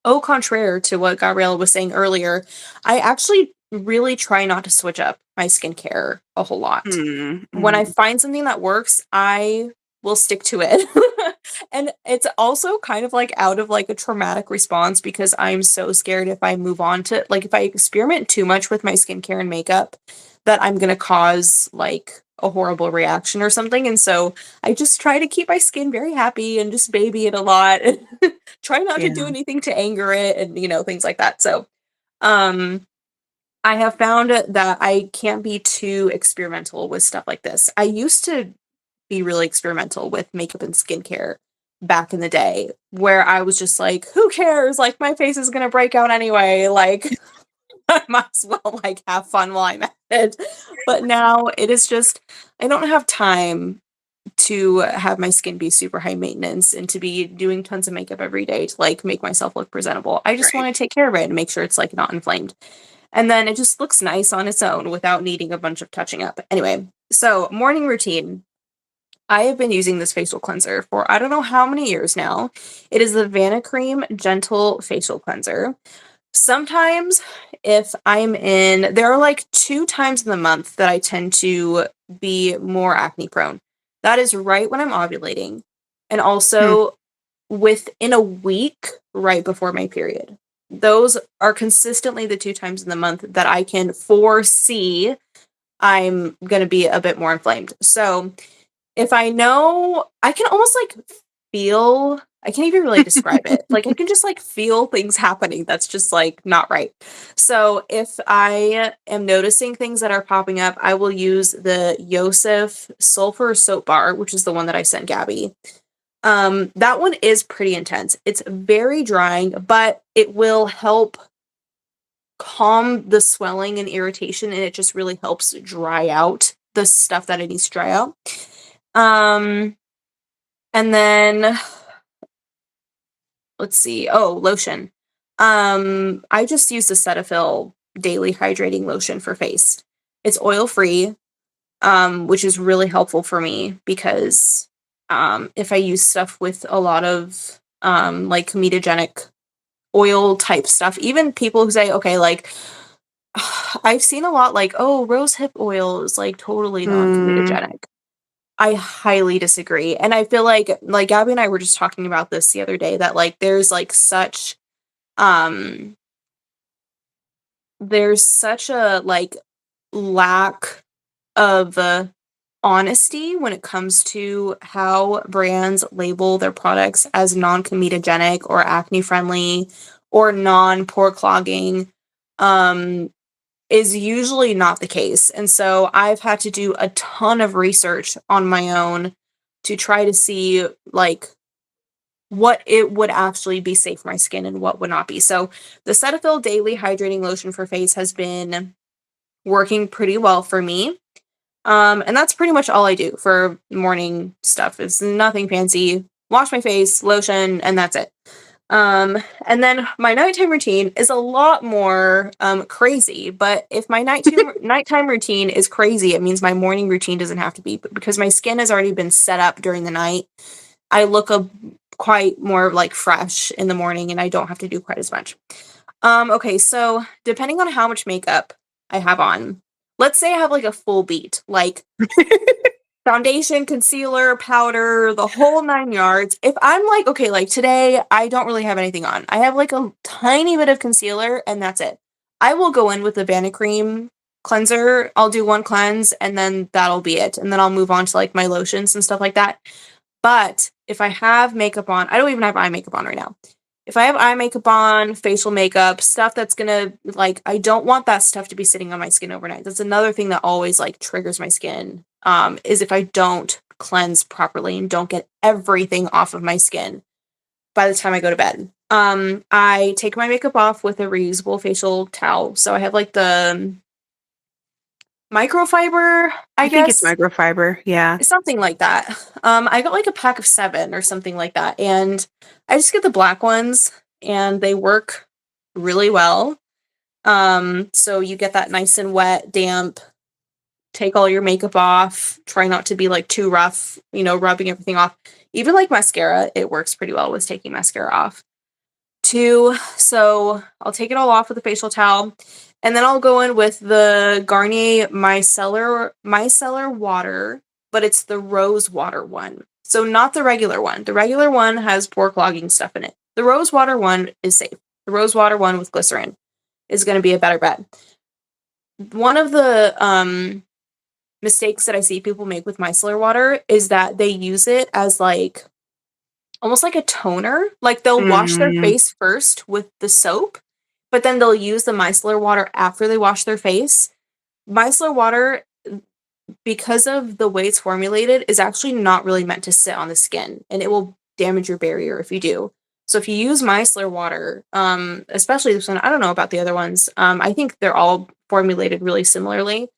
au contraire to what Gabrielle was saying earlier, I actually really try not to switch up my skincare a whole lot. Mm, When I mhm. find something that works, I will stick to it. And it's also kind of like out of like a traumatic response because I'm so scared if I move on to like if I experiment too much with my skincare and makeup that I'm going to cause like a horrible reaction or something. And so I just try to keep my skin very happy and just baby it a lot and try not to do Yeah. anything to anger it and things like that. So um I have found that I can't be too experimental with stuff like this. I used to be really experimental with makeup and skincare, back in the day where I was just like, who cares? Like, my face is gonna break out anyway. Like, I might as well like have fun while I'm at it. But now it is just, I don't have time to have my skin be super high maintenance and to be doing tons of makeup every day to like make myself look presentable. I just Right. want to take care of it and make sure it's like not inflamed. And then it just looks nice on its own without needing a bunch of touching up. Anyway, so morning routine. I have been using this facial cleanser for I don't know how many years now. It is the Vanicream Gentle Facial Cleanser. Sometimes if I'm in, there are like 2 times in the month that I tend to be more acne prone. That is right when I'm ovulating, and Hmm. also within a week right before my period. Those are consistently the 2 times in the month that I can foresee I'm going to be a bit more inflamed. So if I know, I can almost like feel, I can't even really describe it. Like I can just like feel things happening that's just like not right. So if I am noticing things that are popping up, I will use the Yosef Sulfur Soap Bar, which is the one that I sent Gabby. That one is pretty intense. It's very drying, but it will help calm the swelling and irritation, and it just really helps dry out the stuff that it needs to dry out. Um, and then let's see. Oh, lotion. I just use the Cetaphil daily hydrating lotion for face. It's oil free, which is really helpful for me because if I use stuff with a lot of like comedogenic oil type stuff, even people who say, okay, like I've seen a lot like, oh, rose hip oil is like totally Mm, non-comedogenic. I highly disagree. And I feel like Gabby and I were just talking about this the other day that like um there's such a like lack of honesty when it comes to how brands label their products as non-comedogenic or acne friendly or non-pore clogging. Um is usually not the case. And so I've had to do a ton of research on my own to try to see like what it would actually be safe for my skin and what would not be. So the Cetaphil Daily Hydrating Lotion for Face has been working pretty well for me. And that's pretty much all I do for morning stuff. It's nothing fancy. Wash my face, lotion, and that's it. And then my nighttime routine is a lot more crazy. But if my nighttime routine is crazy, it means my morning routine doesn't have to be. But because my skin has already been set up during the night, I look quite more like fresh in the morning, and I don't have to do quite as much. Okay, so depending on how much makeup I have on, let's say I have like a full beat, like foundation, concealer, powder, the whole 9 yards. If I'm like, okay, like today, I don't really have anything on. I have like a tiny bit of concealer and that's it. I will go in with the Vanicream cleanser. I'll do one cleanse and then that'll be it. And then I'll move on to like my lotions and stuff like that. But if I have makeup on, I don't even have eye makeup on right now. If I have eye makeup on, facial makeup, stuff that's gonna like, I don't want that stuff to be sitting on my skin overnight. That's another thing that always like triggers my skin. Is if I don't cleanse properly and don't get everything off of my skin by the time I go to bed. I take my makeup off with a reusable facial towel. So I have like the microfiber, I I think it's guess. microfiber. Yeah. Something like that. I got like a pack of 7 or something like that, and I just get the black ones, and they work really well. So you get that nice and wet, damp. Take all your makeup off. Try not to be like too rough, rubbing everything off. Even like mascara, it works pretty well with taking mascara off too. So I'll take it all off with a facial towel. And then I'll go in with the Garnier Micellar Water, but it's the rose water one. So not the regular one. The regular one has pore clogging stuff in it. The rose water one is safe. The rose water one with glycerin is going to be a better bet. One of the mistakes that I see people make with micellar water is that they use it as like almost like a toner. Like they'll wash their Mm, face first with the soap, but then they'll use the micellar water after they wash their face. Micellar water, because of the way it's formulated, is actually not really meant to sit on the skin, and it will damage your barrier if you do. So if you use micellar water, especially this one, I don't know about the other ones. I think they're all formulated really similarly.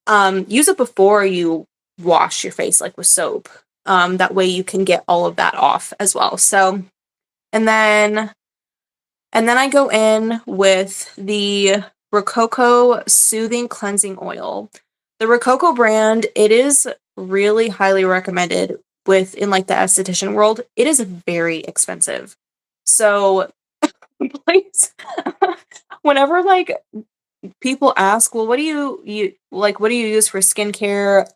Use it before you wash your face, like with soap. That way you can get all of that off as well. So, and then I go in with the Rococo Soothing Cleansing Oil. The Rococo brand, it is really highly recommended within like the esthetician world. It is very expensive. So please, whenever like people ask, well, what do you like, what do you use for skincare?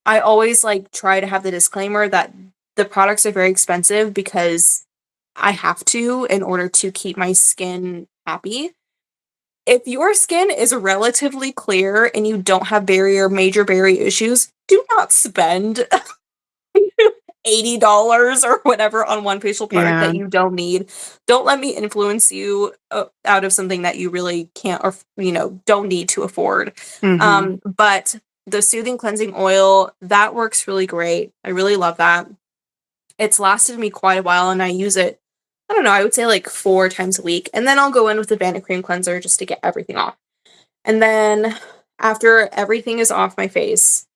I always like try to have the disclaimer that the products are very expensive because I have to in order to keep my skin happy. If your skin is relatively clear and you don't have major barrier issues, do not spend $80 or whatever on one facial product Yeah. that you don't need. Don't let me influence you out of something that you really can't or don't need to afford. But the soothing cleansing oil, that works really great. I really love that. It's lasted me quite a while and I use it, I don't know, I would say like 4 times a week. And then I'll go in with the Vanicream cleanser just to get everything off. And then after everything is off my face,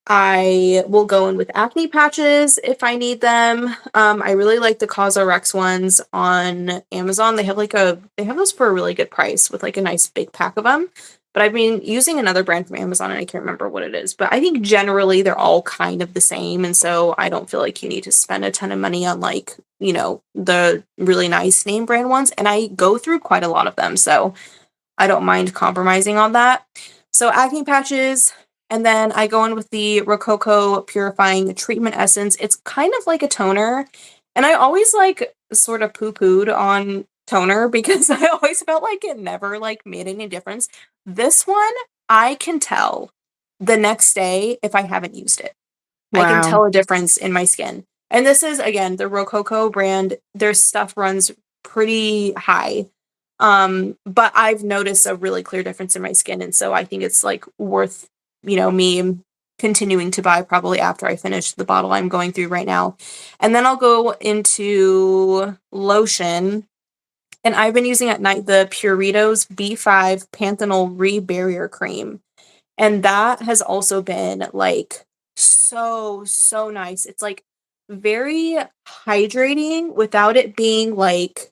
I will go in with acne patches if I need them. I really like the Cosrx ones on Amazon. They have those for a really good price with like a nice big pack of them. But I've been using another brand from Amazon and I can't remember what it is. But I think generally they're all kind of the same. And so I don't feel like you need to spend a ton of money on like, the really nice name brand ones. And I go through quite a lot of them. So I don't mind compromising on that. So acne patches, and then I go in with the Rococo Purifying Treatment Essence. It's kind of like a toner, and I always like sort of poo-pooed on toner because I always felt like it never like made any difference. This one, I can tell the next day if I haven't used it. I can Wow. tell a difference in my skin. And this is, again, the Rococo brand. Their stuff runs pretty high. But I've noticed a really clear difference in my skin. And so I think it's like worth, me continuing to buy probably after I finish the bottle I'm going through right now. And then I'll go into lotion. And I've been using at night the Puritos B5 Panthenol Rebarrier Cream. And that has also been like so nice. It's like very hydrating without it being like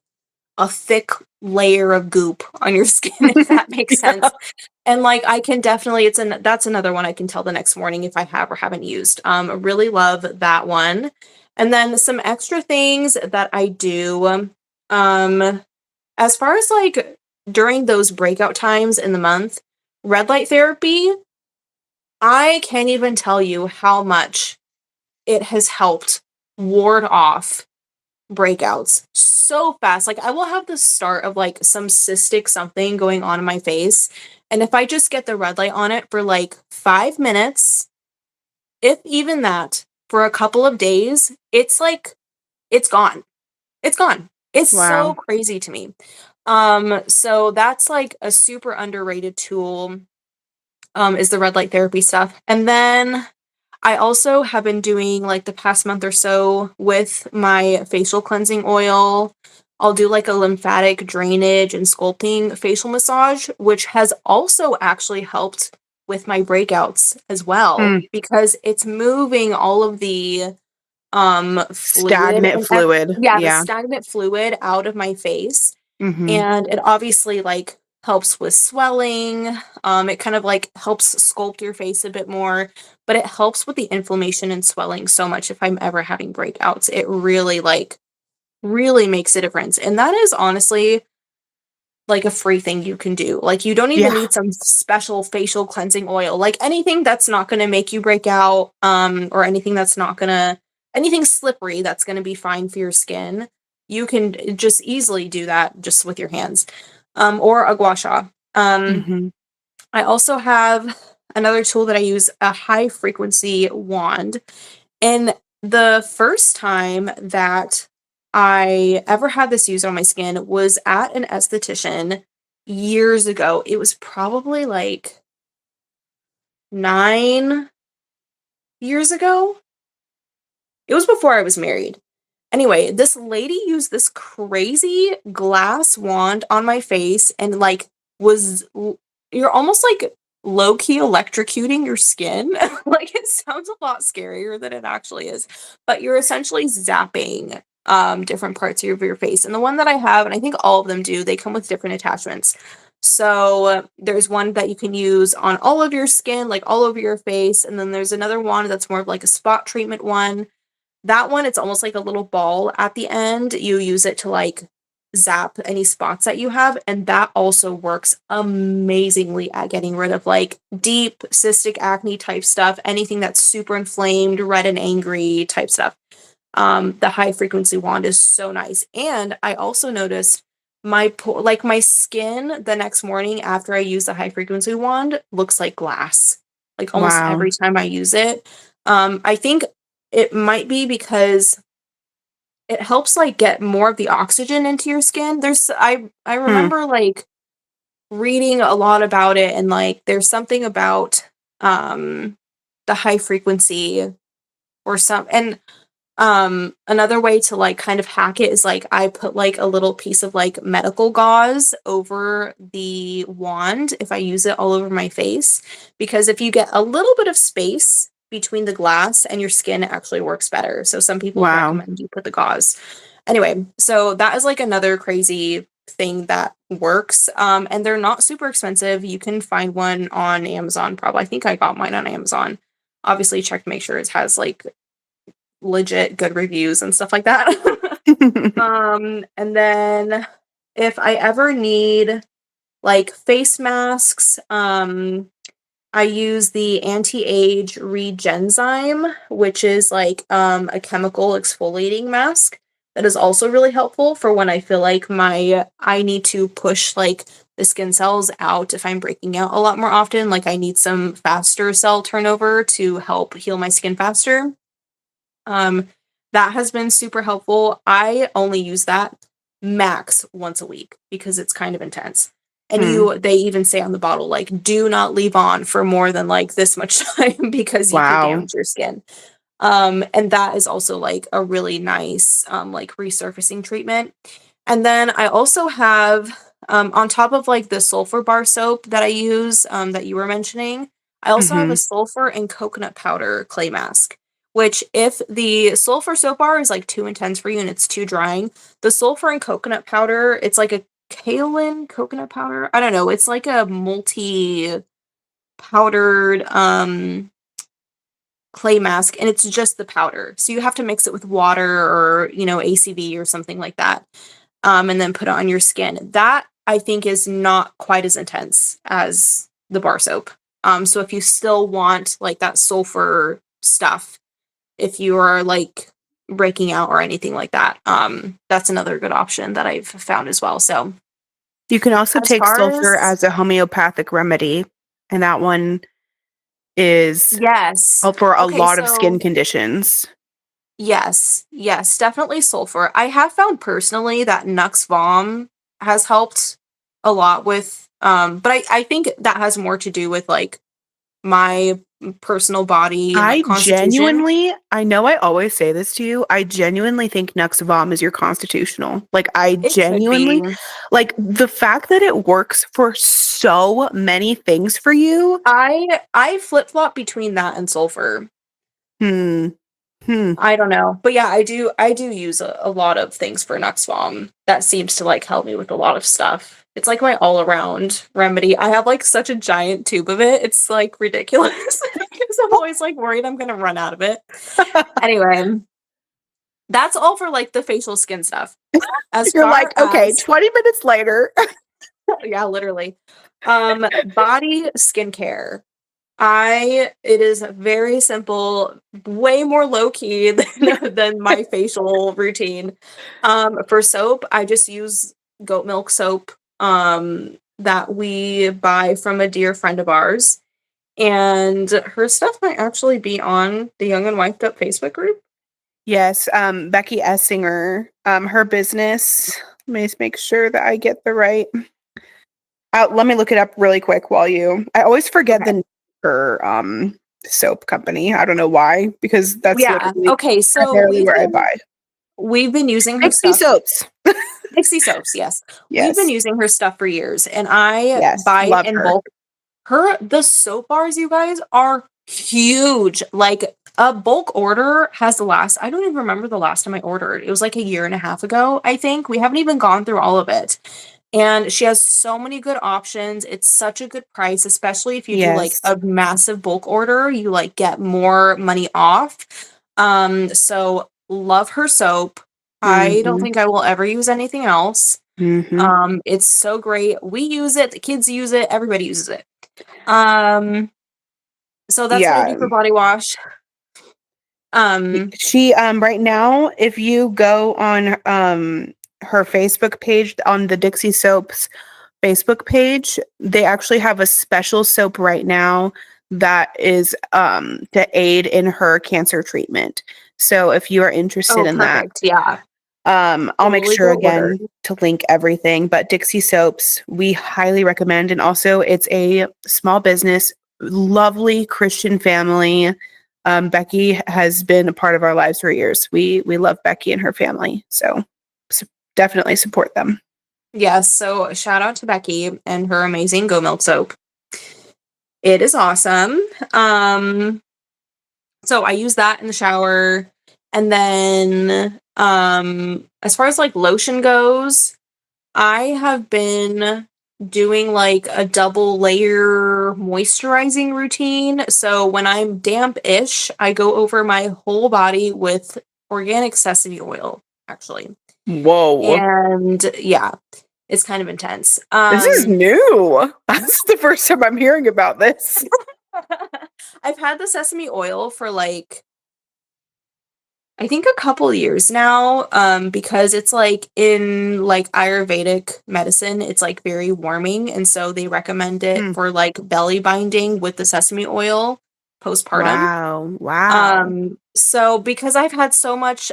a thick layer of goop on your skin, if that makes sense. And like I can definitely, that's another one I can tell the next morning if I have or haven't used. I really love that one. And then some extra things that I do, as far as like during those breakout times in the month, red light therapy, I can't even tell you how much it has helped ward off breakouts so fast. Like I will have the start of like some cystic something going on in my face. And if I just get the red light on it for like 5 minutes, if even that, for a couple of days, it's like, it's gone. It's gone. It's so Wow. crazy to me. So that's like a super underrated tool, is the red light therapy stuff. And then I also have been doing like the past month or so with my facial cleansing oil. I'll do like a lymphatic drainage and sculpting facial massage, which has also actually helped with my breakouts as well because it's moving all of the Stagnant fluid. the Yeah. stagnant fluid out of my face. Mm-hmm. And it obviously like helps with swelling. It kind of like helps sculpt your face a bit more, but it helps with the inflammation and swelling so much if I'm ever having breakouts. It really makes a difference. And that is honestly like a free thing you can do. Like you don't even need some special facial cleansing oil. Like anything that's not going to make you break out, or anything slippery that's going to be fine for your skin. You can just easily do that just with your hands, or a gua sha. I also have another tool that I use, a high frequency wand. And the first time that I ever had this used on my skin was at an esthetician years ago. It was probably like 9 years ago. It was before I was married. Anyway, this lady used this crazy glass wand on my face and like you're almost like low key electrocuting your skin. Like it sounds a lot scarier than it actually is, but you're essentially zapping different parts of your face. And the one that I have, and I think all of them do, they come with different attachments. So there's one that you can use on all of your skin, like all over your face, and then there's another one that's more of like a spot treatment one. That one, it's almost like a little ball at the end. You use it to like zap any spots that you have, and that also works amazingly at getting rid of like deep cystic acne type stuff, anything that's super inflamed, red and angry type stuff. The high frequency wand is so nice. And I also noticed my skin the next morning after I use the high frequency wand looks like glass. Like almost Wow. every time I use it. I think it might be because it helps like get more of the oxygen into your skin. I remember like reading a lot about it, and like there's something about the high frequency or some and another way to like kind of hack it is like I put like a little piece of like medical gauze over the wand if I use it all over my face, because if you get a little bit of space between the glass and your skin, it actually works better. So some people Wow. recommend you put the gauze. Anyway, so that is like another crazy thing that works. And they're not super expensive. You can find one on Amazon probably. I think I got mine on Amazon. Obviously check to make sure it has like legit good reviews and stuff like that. And then if I ever need like face masks, I use the anti-age Regenzyme, which is like a chemical exfoliating mask that is also really helpful for when I feel like I need to push like the skin cells out if I'm breaking out a lot more often, like I need some faster cell turnover to help heal my skin faster. That has been super helpful. I only use that max once a week because it's kind of intense. And they even say on the bottle, like, do not leave on for more than like this much time because you could Wow. damage your skin. And that is also like a really nice like resurfacing treatment. And then I also have on top of like the sulfur bar soap that I use that you were mentioning, I also have a sulfur and coconut powder clay mask, which if the sulfur soap bar is like too intense for you and it's too drying, the sulfur and coconut powder, it's like a kaolin coconut powder. I don't know. It's like a multi powdered clay mask, and it's just the powder. So you have to mix it with water or, ACV or something like that. And then put it on your skin. That I think is not quite as intense as the bar soap. So if you still want like that sulfur stuff, if you are like breaking out or anything like that, that's another good option that I've found as well. So you can also as take far sulfur as as a homeopathic remedy, and that one is yes. for a Okay, lot of so skin conditions. yes, definitely sulfur. I have found personally that Nux Vom has helped a lot with, but I think that has more to do with like my personal body and like constitution. I know I always say this to you, I genuinely think Nux Vom is your constitutional. Like, I It could genuinely, be. like, the fact that it works for so many things for you. I flip flop between that and sulfur. Hmm. I don't know. But yeah, I do use a lot of things for Nux Vom. That seems to like help me with a lot of stuff. It's like my all around remedy. I have like such a giant tube of it. It's like ridiculous because I'm always like worried I'm gonna run out of it. Anyway, that's all for like the facial skin stuff. As You're far like, okay, as 20 minutes later. yeah, literally. Body skincare. It is very simple, way more low key than my facial routine. For soap, I just use goat milk soap that we buy from a dear friend of ours. And her stuff might actually be on the Young and Wiped Up Facebook group. Yes, Becky Essinger, her business. Let me just make sure that I get the right. Let me look it up really quick I always forget Okay. the name of her soap company. I don't know why, because that's Yeah. literally Okay. So primarily where I buy. we've been using her Dixie stuff. soaps. Dixie soaps, yes. We've been Yes. using her stuff for years, and I Yes. buy Love it in her. bulk. The soap bars, you guys, are huge. Like, a bulk order has I don't even remember the last time I ordered. It was like a year and a half ago, I think. We haven't even gone through all of it. And she has so many good options. It's such a good price, especially if you do like Yes. a massive bulk order, you like get more money off. So love her soap. I don't think I will ever use anything else. It's so great. We use it, the kids use it, everybody uses it. So that's what I do for body wash. She right now, if you go on her Facebook page, on the Dixie Soaps Facebook page, they actually have a special soap right now that is to aid in her cancer treatment. So if you are interested in perfect. Yeah. that, I'll make Totally sure go order. again to link everything. But Dixie Soaps, we highly recommend. And also, it's a small business, lovely Christian family. Becky has been a part of our lives for years. We love Becky and her family. So definitely support them. Yes. So shout out to Becky and her amazing Go Milk soap. It is awesome. So I use that in the shower. And then as far as like lotion goes, I have been doing like a double layer moisturizing routine. So when I'm damp-ish, I go over my whole body with organic sesame oil, actually. Whoa. And yeah, it's kind of intense. This is new. That's the first time I'm hearing about this. I've had the sesame oil for like, I think a couple years now, because it's like in like Ayurvedic medicine, it's like very warming. And so they recommend it for like belly binding with the sesame oil postpartum. Wow. So because I had so much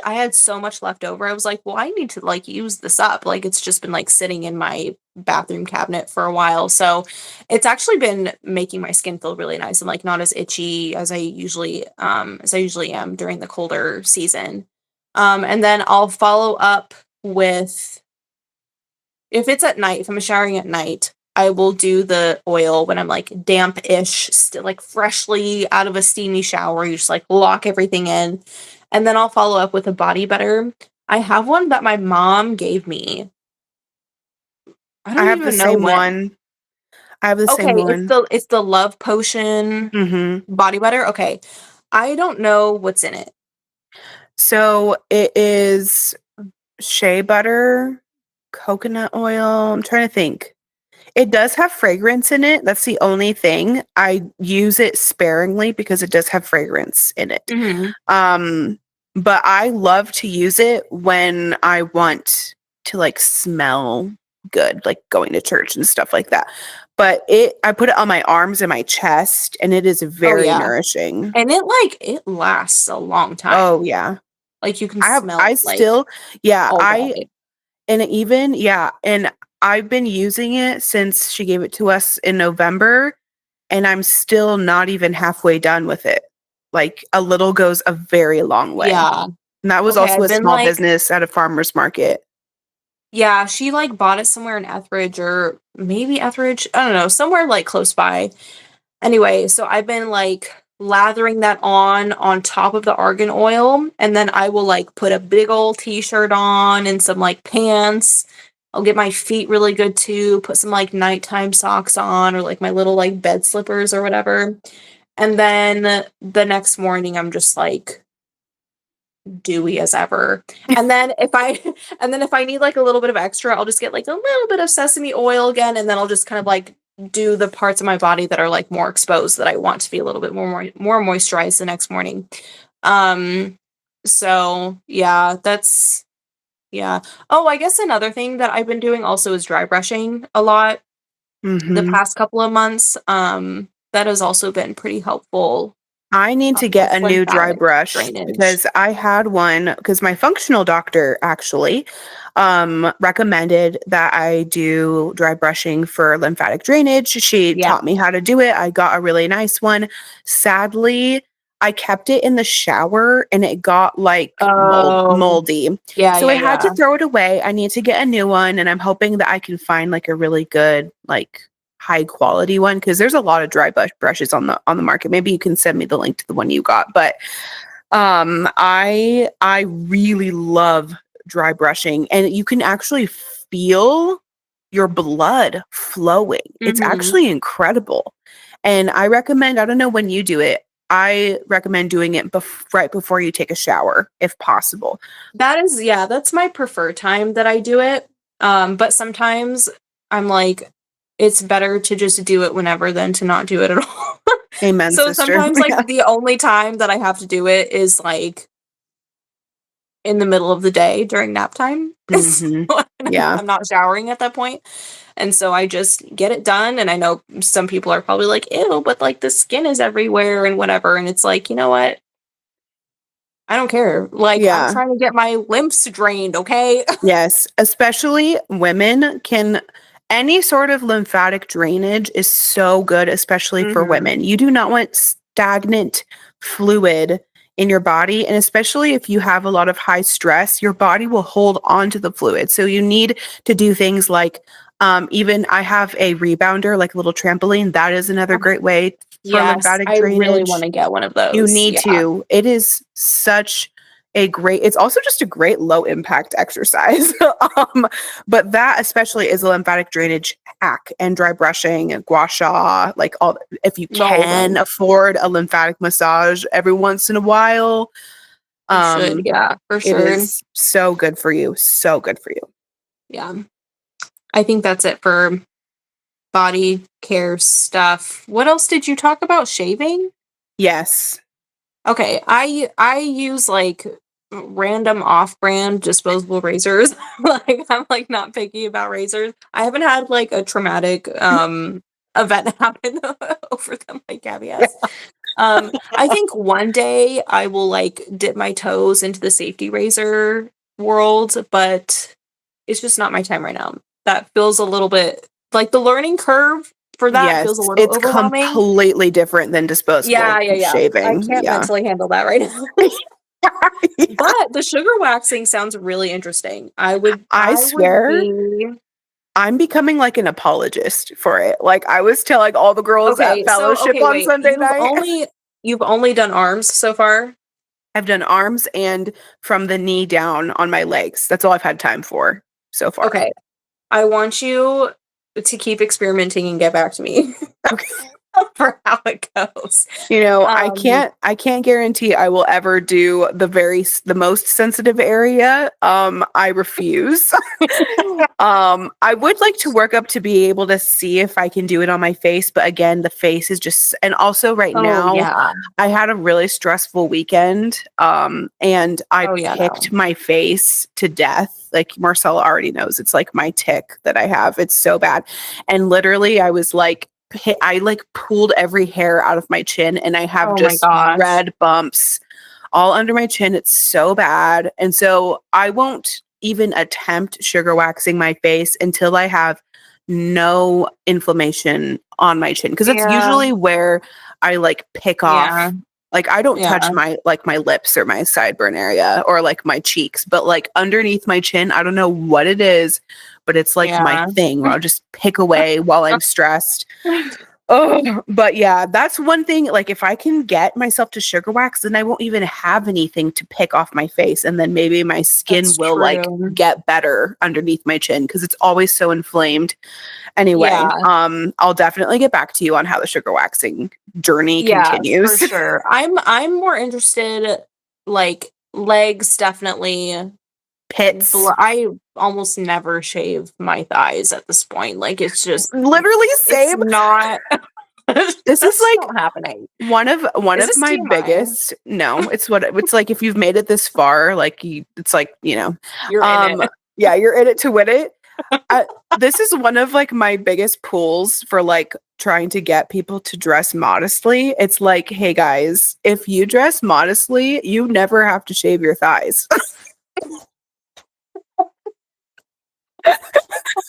left over, I was like, well, I need to like use this up. Like, it's just been like sitting in my bathroom cabinet for a while. So it's actually been making my skin feel really nice and like not as itchy as I usually am during the colder season. And then I'll follow up with, if it's at night, if I'm showering at night, I will do the oil when I'm like damp-ish, still like freshly out of a steamy shower. You just like lock everything in. And then I'll follow up with a body butter. I have one that my mom gave me. I have the same one. I have the same one. It's the Love Potion body butter. Okay. I don't know what's in it. So it is shea butter, coconut oil. I'm trying to think. It does have fragrance in it. That's the only thing. I use it sparingly because it does have fragrance in it. But I love to use it when I want to like smell good, like going to church and stuff like that. But I put it on my arms and my chest, and it is very nourishing. And it lasts a long time. Oh yeah. Like you can smell I it, like, still, yeah, all day. and even, yeah, and I've been using it since she gave it to us in November, and I'm still not even halfway done with it. Like, a little goes a very long way. Yeah. And that was also a small business at a farmer's market. Yeah, she like bought it somewhere in Etheridge, or maybe Etheridge, I don't know, somewhere like close by. Anyway, so I've been like lathering that on top of the argan oil, and then I will like put a big old t-shirt on and some like pants. I'll get my feet really good too, put some like nighttime socks on, or like my little like bed slippers or whatever. And then the next morning I'm just like dewy as ever. And then if I need like a little bit of extra, I'll just get like a little bit of sesame oil again, and then I'll just kind of like do the parts of my body that are like more exposed, that I want to be a little bit more moisturized the next morning. So yeah, that's, yeah. Oh, I guess another thing that I've been doing also is dry brushing a lot the past couple of months. That has also been pretty helpful. I need to get a new dry brush because I had one, because my functional doctor actually recommended that I do dry brushing for lymphatic drainage. She taught me how to do it. I got a really nice one. Sadly, I kept it in the shower and it got like Oh, moldy. yeah, So I yeah, had to yeah. throw it away. I need to get a new one and I'm hoping that I can find like a really good, like high quality one because there's a lot of dry brushes on the market. Maybe you can send me the link to the one you got. But I really love dry brushing and you can actually feel your blood flowing. It's Mhm. actually incredible. And I recommend, I don't know when you do it. I recommend doing it right before you take a shower, if possible. That is, yeah, that's my preferred time that I do it. But sometimes I'm like, it's better to just do it whenever than to not do it at all. Amen, So sister. sometimes, like, Yeah. the only time that I have to do it is, like, in the middle of the day during nap time. Hmm. So Yeah. I'm not showering at that point, and so I just get it done, and I know some people are probably like, "Ew, but, like, the skin is everywhere and whatever," and it's like, "You know what? I don't care. Like, I'm Yeah. trying to get my lymphs drained, okay?" Yes. Especially women can, any sort of lymphatic drainage is so good, especially for Mhm. women. You do not want stagnant fluid in your body. And especially if you have a lot of high stress, your body will hold on to the fluid. So you need to do things like, even I have a rebounder, like a little trampoline. That is another Okay. great way for Yes, lymphatic I really drainage. wanna get one of You those. need Yeah. to. It is such a great, it's also just a great low impact exercise. But that especially is a lymphatic drainage hack and dry brushing and gua sha, like all, if you The whole can thing. afford a lymphatic massage every once in a while, You should, um, yeah, for it sure. is so good for you. So good for you. Yeah. I think that's it for body care stuff. What else did you talk about? Shaving? Yes. Okay, I use, like, random off-brand disposable razors. Like, I'm, like, not picky about razors. I haven't had, like, a traumatic, event happen over them like Gabby has. I think one day I will, like, dip my toes into the safety razor world, but it's just not my time right now. That feels a little bit like, the learning curve for that feels a Yes. little It's overwhelming. completely different than disposable Yeah, yeah, yeah. I shaving. can't Yeah. mentally handle that right now. Yeah. But the sugar waxing sounds really interesting. I I would swear be I'm becoming like an apologist for it. Like I was telling all the girls at okay, so fellowship okay, on wait. Sunday night. You've only done arms so far? I've done arms and from the knee down on my legs. That's all I've had time for so far. Okay. I want you to keep experimenting and get back to me Okay. for how it goes. You know, Um, I can't guarantee I will ever do the most sensitive area. I refuse. I would like to work up to be able to see if I can do it on my face, but again, the face is just, and also right oh, now yeah. I had a really stressful weekend. And I Oh, yeah, picked no. my face to death. Like Marcella already knows, it's like my tick that I have. It's so bad. And literally I was like, I like pulled every hair out of my chin and I have Oh my just gosh. red bumps all under my chin. It's so bad. And so I won't even attempt sugar waxing my face until I have no inflammation on my chin because that's Yeah, usually where I like pick yeah, off. Like I don't touch yeah, my lips or my sideburn area or like my cheeks, but like underneath my chin, I don't know what it is, but it's like my yeah. thing where I'll just pick away while I'm stressed. Oh, but yeah, that's one thing. Like, if I can get myself to sugar wax, then I won't even have anything to pick off my face. And then maybe my skin That's will like true. get better underneath my chin because it's always so inflamed. Anyway, Yeah, I'll definitely get back to you on how the sugar waxing journey yeah, for continues. sure. I'm more interested, like, legs definitely. Pits. I almost never shave my thighs at this point. Like, Literally it's same. not This is that's like not happening. one Is of this my TMI? biggest, no, it's like if you've made it this far, like it's like, You're in um it. yeah, you're in it to win it. This is one of like my biggest pulls for like trying to get people to dress modestly. It's like, hey guys, if you dress modestly, you never have to shave your thighs.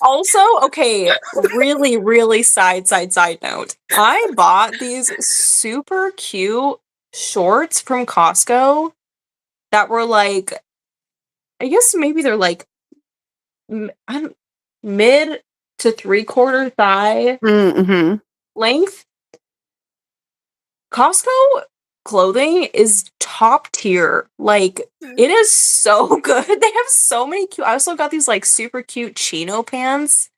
Also, okay, really, really side note. I bought these super cute shorts from Costco that were like, I guess maybe they're like mid to 3/4 thigh Mm-hmm. length. Costco clothing is top tier. Like, it is so good. They have so many cute. I also got these like super cute chino pants.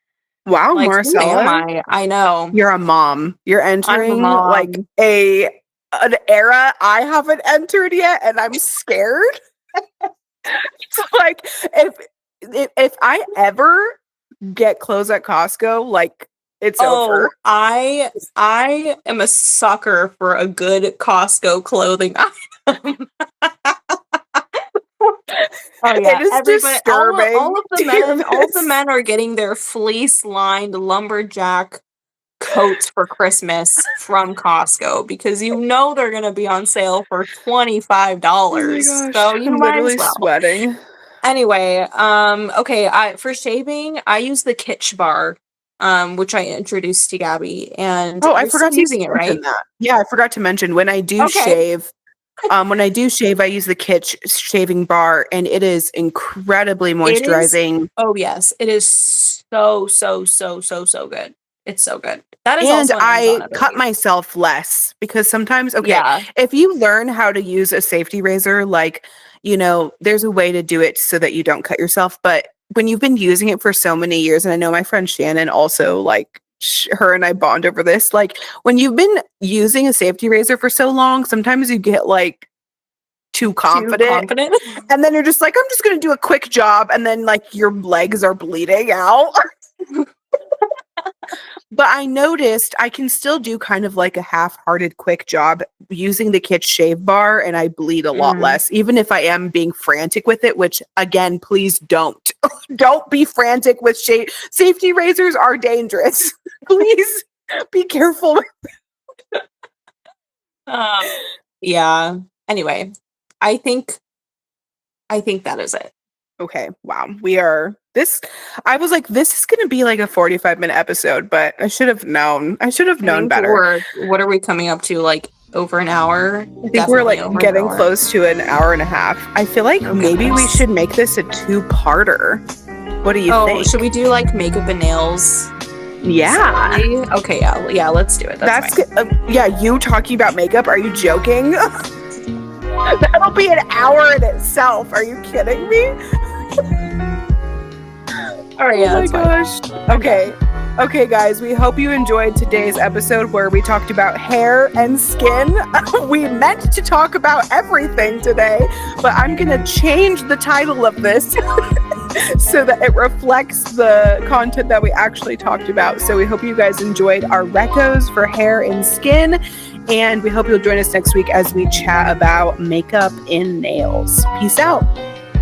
Wow, Like, who am Marcella, I? I know. you're a mom. You're I'm a entering like mom. an era I haven't entered yet, and I'm scared. It's like if I ever get clothes at Costco, like it's Oh, over. I am a sucker for a good Costco clothing item. Oh yeah, It is everybody, disturbing. all of the to hear men, all of the this. men are getting their fleece-lined lumberjack coats for Christmas from Costco because you know they're gonna be on sale for $25. Oh my gosh, So you I'm might as literally well. sweating. Anyway, okay, for shaving, I use the Kitsch bar, which I introduced to Gabby, and Oh, I you're still forgot to using it, mention right? that. Yeah, I forgot to mention when I do Okay. shave. When I do shave, I use the Kitsch shaving bar, and it is incredibly It is. moisturizing. Oh yes, it is so good. It's so good. That is And also an I Amazon, I cut believe. myself less because sometimes, okay, Yeah, if you learn how to use a safety razor, like, there's a way to do it so that you don't cut yourself. But when you've been using it for so many years, and I know my friend Shannon also, like, her and I bond over this, like, when you've been using a safety razor for so long, sometimes you get like too confident. And then you're just like, I'm just going to do a quick job. And then like your legs are bleeding out. But I noticed I can still do kind of like a half-hearted quick job using the Kitsch shave bar, and I bleed a lot less, even if I am being frantic with it, which again, please don't. Don't be frantic with safety razors are dangerous. Please be careful. Yeah. Anyway, I think that is it. Okay, wow. I was like, this is gonna be like a 45-minute episode, but I should have known. I should have known better. What are we coming up to? Like over an hour? I think we're like getting close to an hour and a half. I feel like maybe we should make this a 2-parter. What do you think? Should we do like makeup and nails? Yeah. Separately? Okay, yeah, let's do it. That's fine. Yeah, you talking about makeup? Are you joking? That'll be an hour in itself. Are you kidding me? All right, yeah, oh my gosh. Okay, guys, we hope you enjoyed today's episode where we talked about hair and skin. We meant to talk about everything today, but I'm going to change the title of this so that it reflects the content that we actually talked about. So we hope you guys enjoyed our recos for hair and skin, and we hope you'll join us next week as we chat about makeup and nails. Peace out.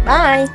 Bye.